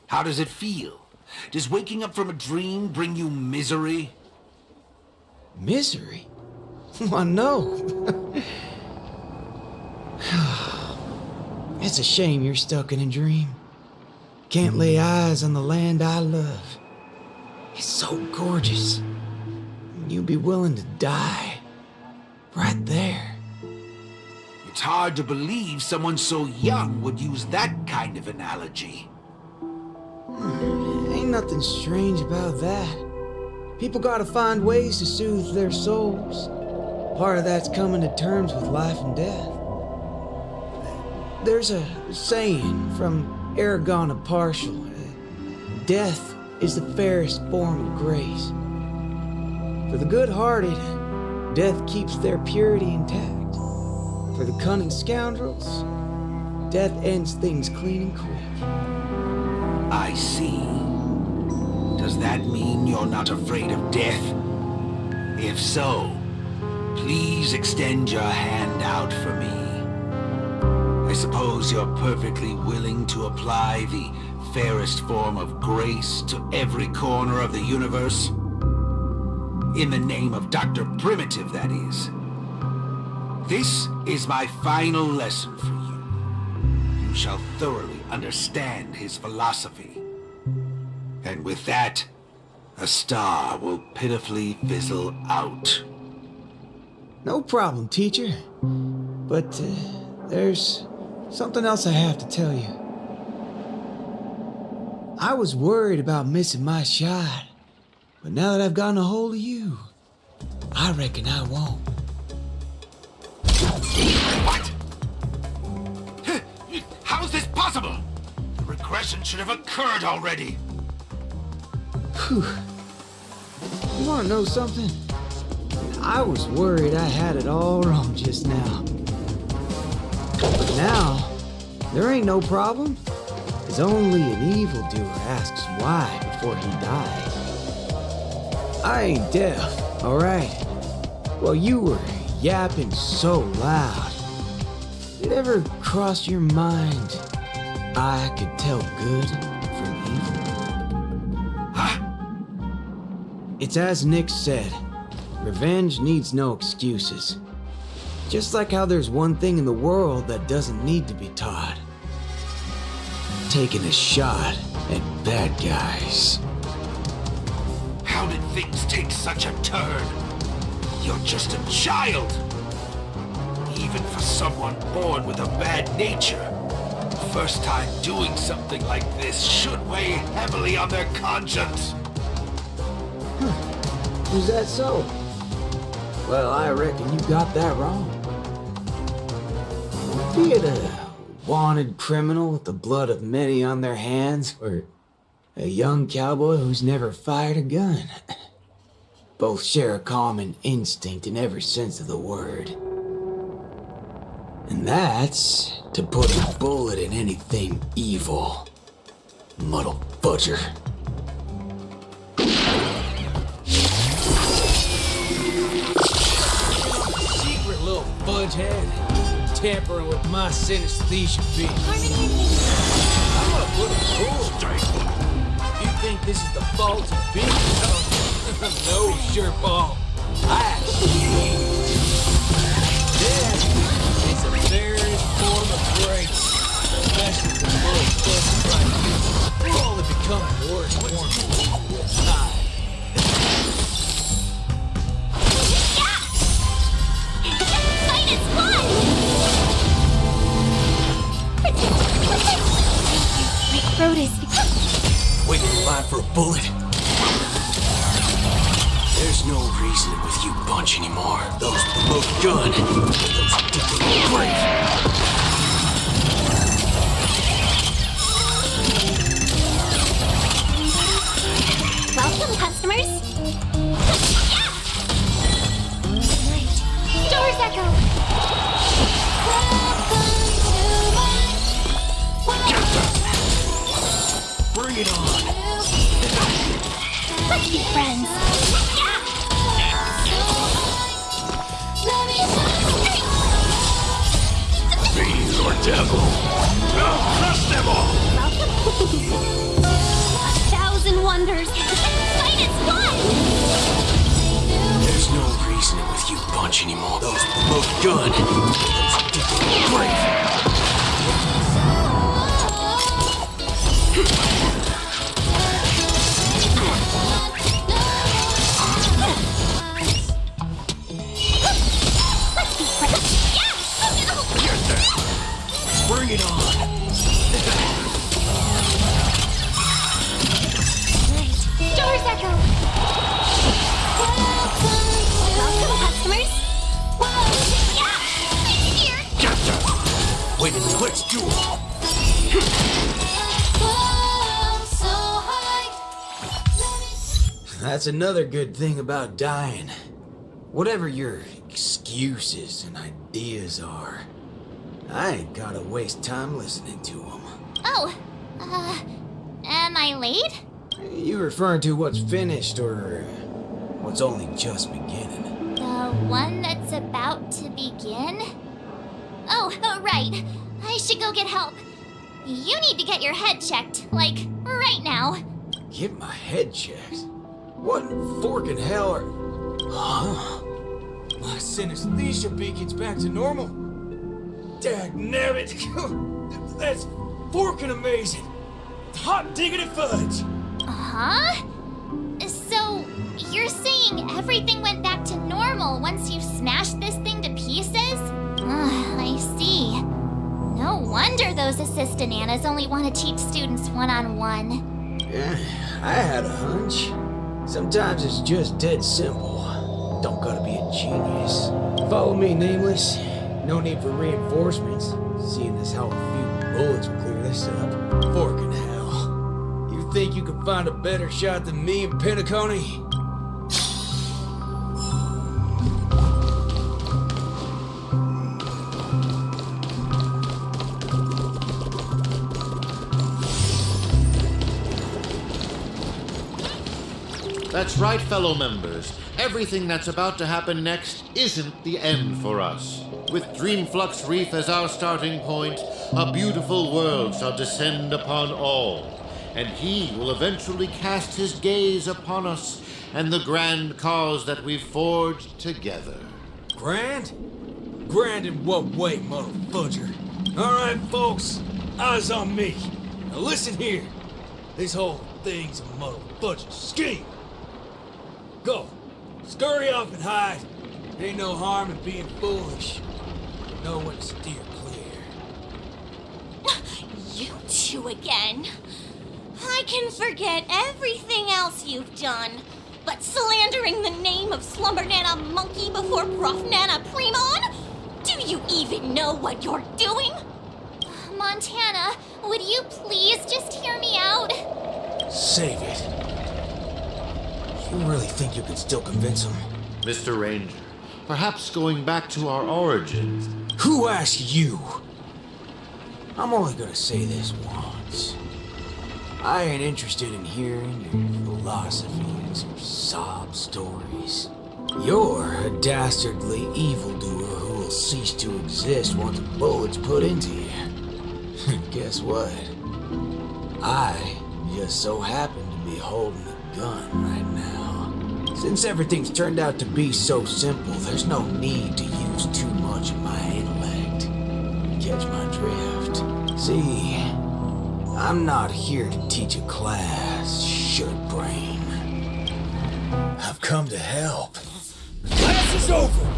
How does it feel? Does waking up from a dream bring you misery? Misery? Why, no. It's a shame you're stuck in a dream. Can't lay eyes on the land I love. It's so gorgeous. You'd be willing to die. Right there. It's hard to believe someone so young would use that kind of analogy. Ain't nothing strange about that. People gotta find ways to soothe their souls. Part of that's coming to terms with life and death. There's a saying from Aragon of Partial. Death is the fairest form of grace. For the good-hearted, death keeps their purity intact. For the cunning scoundrels, death ends things clean and quick. I see. Does that mean you're not afraid of death? If so, please extend your hand out for me. I suppose you're perfectly willing to apply the fairest form of grace to every corner of the universe? In the name of Dr. Primitive, that is. This is my final lesson for you. You shall thoroughly understand his philosophy. And with that, a star will pitifully fizzle out. No problem, teacher. But there's something else I have to tell you. I was worried about missing my shot, but now that I've gotten a hold of you, I reckon I won't. What? How's this possible? The regression should have occurred already. Whew. You wanna know something? I was worried I had it all wrong just now. But now, there ain't no problem. Cause only an evildoer asks why before he dies. I ain't deaf, alright? Well, you were yapping so loud. Did it ever cross your mind I could tell good from evil? Huh? It's as Nick said, revenge needs no excuses. Just like how there's one thing in the world that doesn't need to be taught. Taking a shot at bad guys. How did things take such a turn? You're just a child. Even for someone born with a bad nature, first time doing something like this should weigh heavily on their conscience. Is that so? Well, I reckon you got that wrong. Be it a wanted criminal with the blood of many on their hands, or a young cowboy who's never fired a gun. Both share a common instinct in every sense of the word. And that's to put a bullet in anything evil. Muddle butcher. Secret little fudgehead. Tampering with my synesthesia beat. I'm gonna put a cool. If you think this is the fault of being no, sure, Paul. I actually death is a various form of grace, especially the little books like this. We'll only become worse forms of evil with time. Fight is fun! My throat is... Waiting in line for a bullet? There's no reason with you bunch anymore. Those promote gun. Those addicted brave. Welcome, customers. Doors echo. Bring it on. Let's be friends. Fiend or devil, I'll crush them all! A thousand wonders. Fight is fun! There's no reason with you bunch anymore. Those promote gun. Those addicted brave. Bring it on. Doors echo. Welcome, customers. Here. Wait a minute, let's do it. That's another good thing about dying. Whatever your excuses and ideas are, I ain't gotta waste time listening to them. Oh, am I late? You referring to what's finished or what's only just beginning? The one that's about to begin? Oh, right. I should go get help. You need to get your head checked, like, right now. Get my head checked? What fork in hell are... My synesthesia beacon's back to normal. Dagnabbit! That's forkin' amazing! Hot diggity fudge! Huh? So, you're saying everything went back to normal once you smashed this thing to pieces? I see. No wonder those assistant Annas only want to teach students one-on-one. Yeah, I had a hunch. Sometimes it's just dead simple. Don't gotta be a genius. Follow me, Nameless. No need for reinforcements, seeing as how a few bullets will clear this up. Forkin' hell. You think you can find a better shot than me and Pentacone? That's right, fellow members. Everything that's about to happen next isn't the end for us. With Dreamflux Reef as our starting point, a beautiful world shall descend upon all, and he will eventually cast his gaze upon us and the grand cause that we've forged together. Grand? Grand in what way, motherfudger? Alright, folks, eyes on me. Now listen here. This whole thing's a motherfudger scheme. Go. Scurry off and hide. Ain't no harm in being foolish. Know when to steer clear. You two again. I can forget everything else you've done, but slandering the name of Slumber Nana Monkey before Prof Nana Primon? Do you even know what you're doing? Montana, would you please just hear me out? Save it. You really think you can still convince him? Mr. Ranger, perhaps going back to our origins. Who asked you? I'm only gonna say this once. I ain't interested in hearing your philosophies or sob stories. You're a dastardly evildoer who will cease to exist once a bullet's put into you. Guess what? I just so happen to be holding a gun right now. Since everything's turned out to be so simple, there's no need to use too much of my intellect. Catch my drift. See, I'm not here to teach a class, shirt brain. I've come to help. Class is over!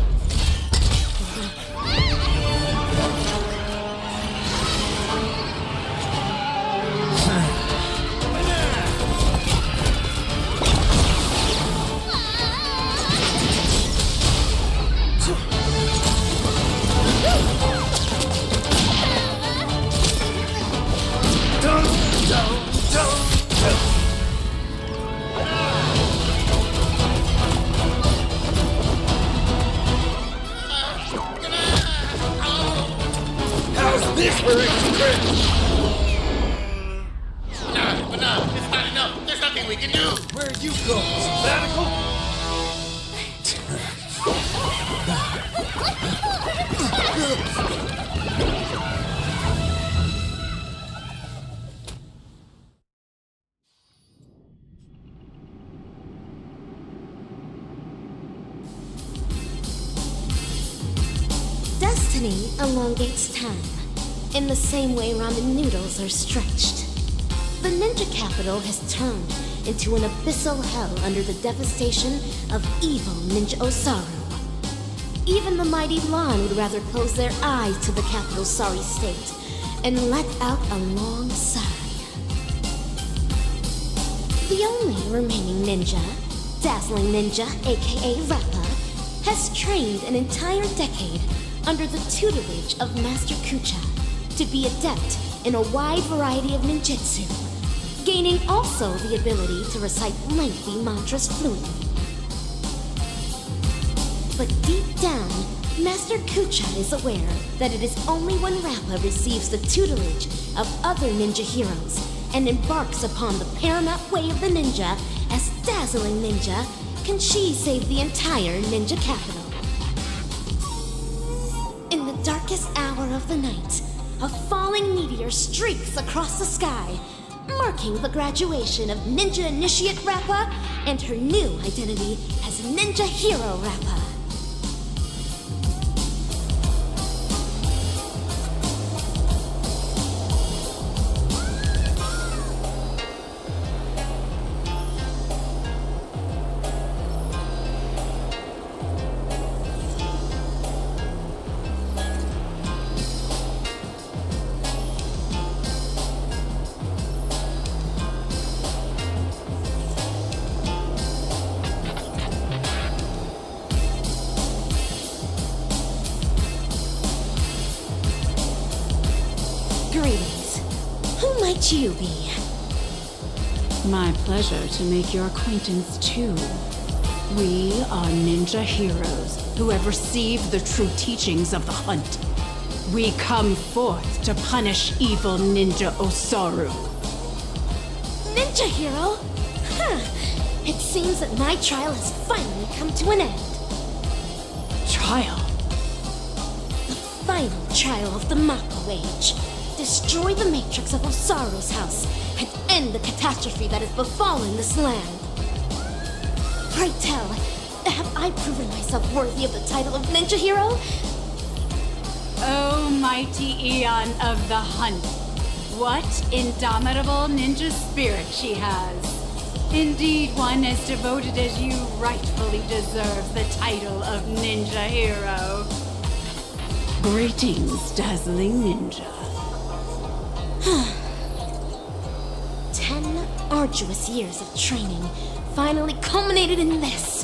How's this for extra credit? But no, it's not enough. There's nothing we can do. Where'd you go? Sabbatical? Destiny elongates time, in the same way ramen noodles are stretched. The ninja capital has turned into an abyssal hell under the devastation of evil Ninja Osaru. Even the mighty Lan would rather close their eyes to the capital's sorry state and let out a long sigh. The only remaining ninja, Dazzling Ninja, aka Rappa, has trained an entire decade under the tutelage of Master Kucha to be adept in a wide variety of ninjutsu, gaining also the ability to recite lengthy mantras fluently. But deep down, Master Kucha is aware that it is only when Rappa receives the tutelage of other ninja heroes and embarks upon the paramount way of the ninja as Dazzling Ninja can she save the entire ninja capital. In the darkest hour of the night, a falling meteor streaks across the sky, marking the graduation of Ninja Initiate Rappa and her new identity as Ninja Hero Rappa. Greetings. Who might you be? My pleasure to make your acquaintance too. We are ninja heroes who have received the true teachings of the hunt. We come forth to punish evil Ninja Osaru. Ninja Hero? Huh. It seems that my trial has finally come to an end. Trial? The final trial of the Mako Age. Destroy the matrix of Osaru's house and end the catastrophe that has befallen this land. Pray tell, have I proven myself worthy of the title of Ninja Hero? O mighty Eon of the Hunt, what indomitable ninja spirit she has. Indeed, one as devoted as you rightfully deserves the title of Ninja Hero. Greetings, dazzling ninja. 10 arduous years of training finally culminated in this.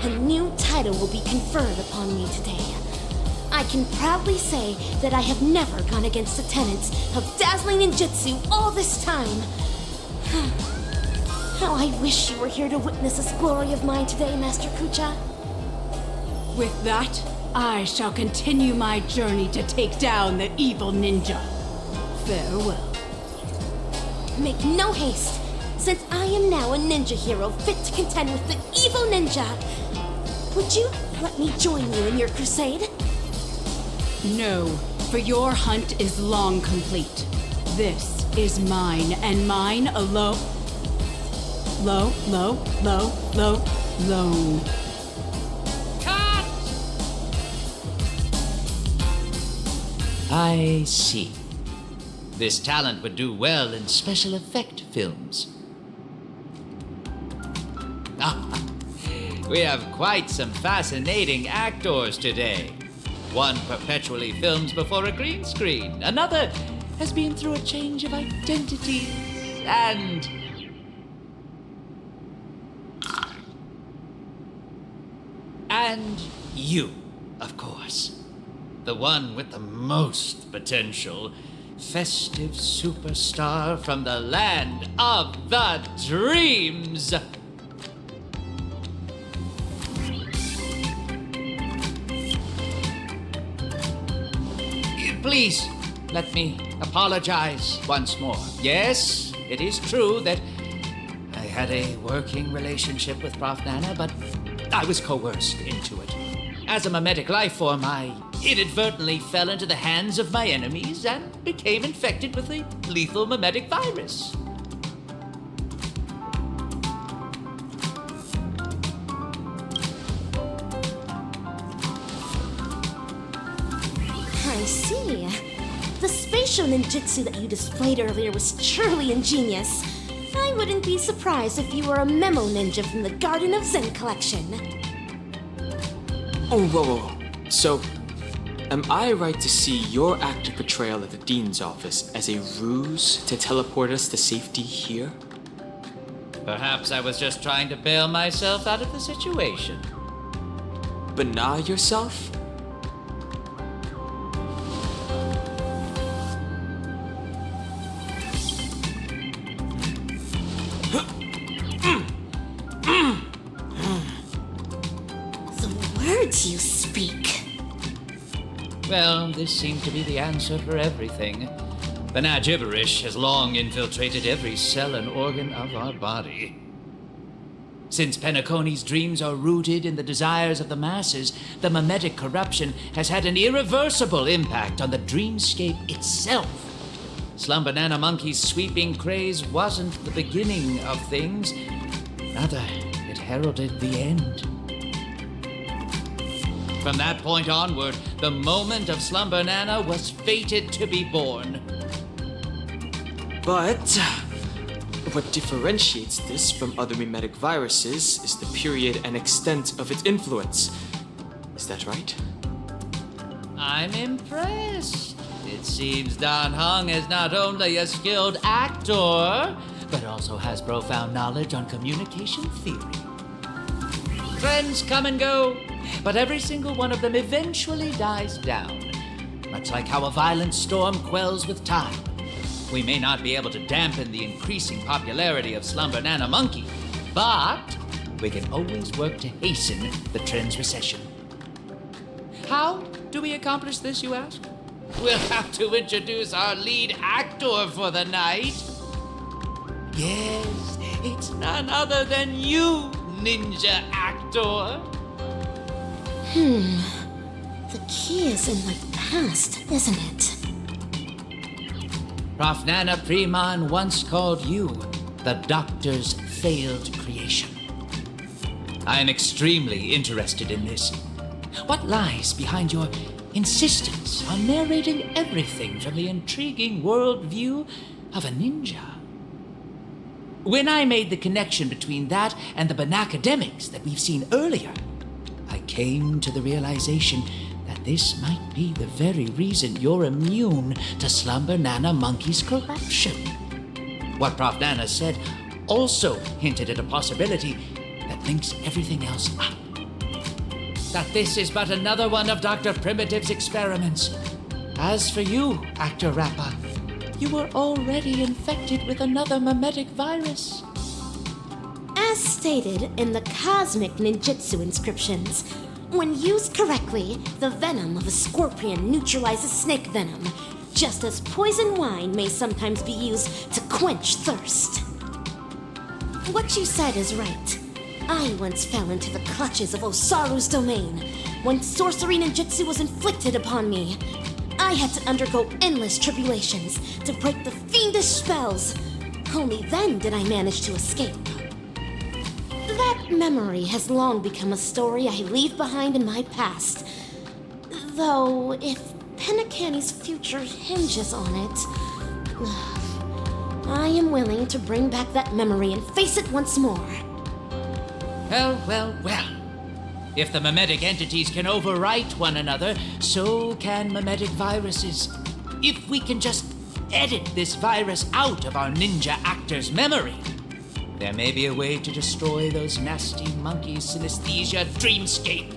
A new title will be conferred upon me today. I can proudly say that I have never gone against the tenets of dazzling ninjutsu all this time. How I wish you were here to witness this glory of mine today, Master Kucha. With that, I shall continue my journey to take down the evil ninja. Farewell. Make no haste, since I am now a ninja hero fit to contend with the evil ninja. Would you let me join you in your crusade? No, for your hunt is long complete. This is mine, and mine alone. Lone. Cut! I see. This talent would do well in special effect films. We have quite some fascinating actors today. One perpetually films before a green screen. Another has been through a change of identity. And you, of course. The one with the most potential. Festive superstar from the land of the dreams. Please, let me apologize once more. Yes, it is true that I had a working relationship with Prof. Nana, but I was coerced into it. As a mimetic life form, I inadvertently fell into the hands of my enemies and became infected with a lethal mimetic virus. I see. The spatial ninjutsu that you displayed earlier was truly ingenious. I wouldn't be surprised if you were a memo ninja from the Garden of Zen collection. Oh, whoa. So, am I right to see your active portrayal at the Dean's office as a ruse to teleport us to safety here? Perhaps I was just trying to bail myself out of the situation. Bana yourself? You speak. Well, this seemed to be the answer for everything. Bana gibberish has long infiltrated every cell and organ of our body. Since Penaconi's dreams are rooted in the desires of the masses, the mimetic corruption has had an irreversible impact on the dreamscape itself. Slumber Nana Monkey's sweeping craze wasn't the beginning of things. Rather, it heralded the end. From that point onward, the moment of Slumber Nana was fated to be born. But what differentiates this from other mimetic viruses is the period and extent of its influence. Is that right? I'm impressed. It seems Dan Heng is not only a skilled actor, but also has profound knowledge on communication theory. Trends come and go, but every single one of them eventually dies down. Much like how a violent storm quells with time. We may not be able to dampen the increasing popularity of Slumber Nana Monkey, but we can always work to hasten the trend's recession. How do we accomplish this, you ask? We'll have to introduce our lead actor for the night. Yes, it's none other than you, ninja actor. The key is in my past, isn't it? Prof. Nana Preman once called you the Doctor's failed creation. I am extremely interested in this. What lies behind your insistence on narrating everything from the intriguing worldview of a ninja? When I made the connection between that and the banacademics that we've seen earlier, I came to the realization that this might be the very reason you're immune to Slumber Nana Monkey's corruption. What Prof. Nana said also hinted at a possibility that links everything else up. That this is but another one of Dr. Primitive's experiments. As for you, Actor Rappa, you were already infected with another mimetic virus. As stated in the cosmic ninjutsu inscriptions, when used correctly, the venom of a scorpion neutralizes snake venom, just as poison wine may sometimes be used to quench thirst. What you said is right. I once fell into the clutches of Osaru's domain. When sorcery ninjutsu was inflicted upon me, I had to undergo endless tribulations to break the fiendish spells. Only then did I manage to escape. That memory has long become a story I leave behind in my past. Though, if Penacani's future hinges on it, I am willing to bring back that memory and face it once more. Well. If the mimetic entities can overwrite one another, so can mimetic viruses. If we can just edit this virus out of our ninja actor's memory, there may be a way to destroy those nasty monkeys' synesthesia dreamscape.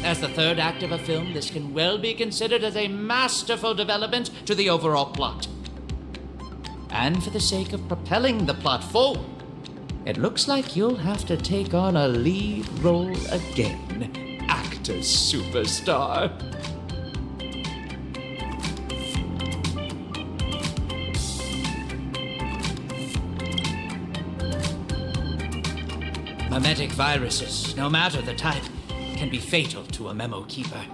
As the third act of a film, this can well be considered as a masterful development to the overall plot. And for the sake of propelling the plot forward, it looks like you'll have to take on a lead role again, actor superstar. Mimetic viruses, no matter the type, can be fatal to a memo keeper.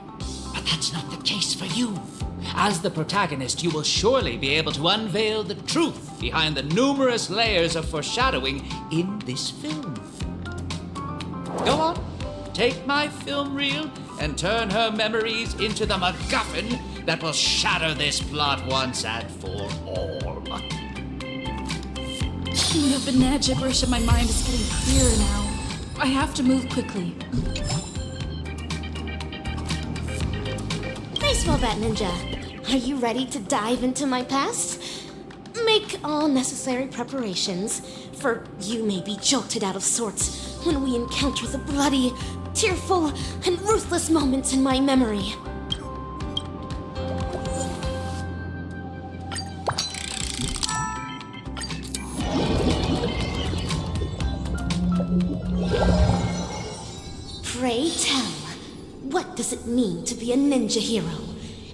But that's not the case for you. As the protagonist, you will surely be able to unveil the truth behind the numerous layers of foreshadowing in this film. Go on, take my film reel and turn her memories into the MacGuffin that will shatter this plot once and for all. The banana gibberish in my mind is getting clearer now. I have to move quickly. Baseball bat ninja, are you ready to dive into my past? Make all necessary preparations, for you may be jolted out of sorts when we encounter the bloody, tearful, and ruthless moments in my memory. Pray tell, what does it mean to be a ninja hero?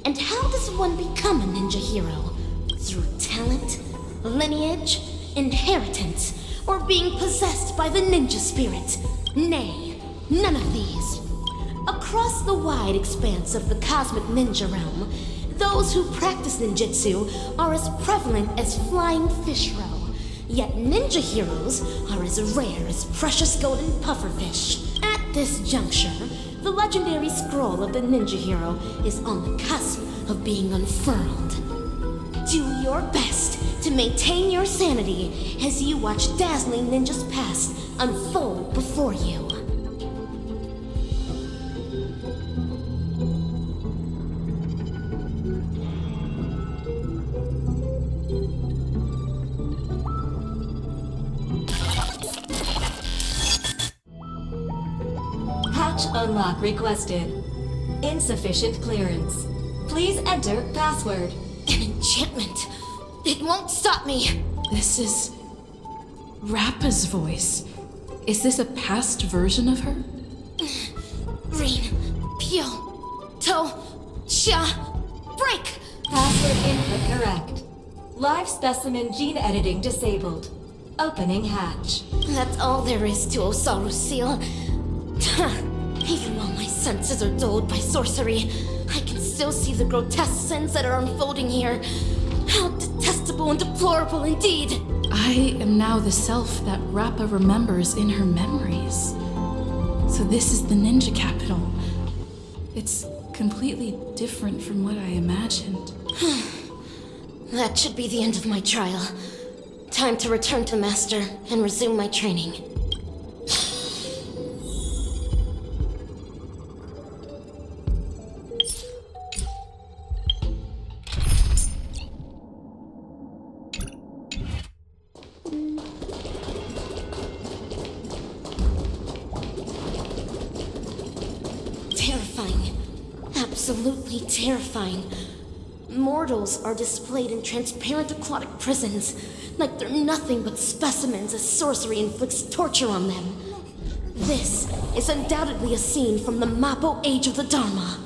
And how does one become a ninja hero? Through talent, lineage, inheritance, or being possessed by the ninja spirit? Nay, none of these. Across the wide expanse of the cosmic ninja realm, Those who practice ninjutsu are as prevalent as flying fish roe. Yet ninja heroes are as rare as precious golden pufferfish. At this juncture, the legendary scroll of the ninja hero is on the cusp of being unfurled. Do your best to maintain your sanity as you watch dazzling ninjas past unfold before you. Hatch unlock requested. Insufficient clearance. Please enter password. An enchantment. It won't stop me. This is Rappa's voice. Is this a past version of her? Rin, Pyo, To, Sha, break! Password input correct. Live specimen gene editing disabled. Opening hatch. That's all there is to Osaru's seal. Even while my senses are dulled by sorcery, I can still see the grotesque sins that are unfolding here. How detestable and deplorable indeed! I am now the self that Rappa remembers in her memories. So this is the ninja capital. It's completely different from what I imagined. That should be the end of my trial. Time to return to Master and resume my training. Terrifying. Absolutely terrifying. Mortals are displayed in transparent aquatic prisons, like they're nothing but specimens as sorcery inflicts torture on them. This is undoubtedly a scene from the Mappo Age of the Dharma.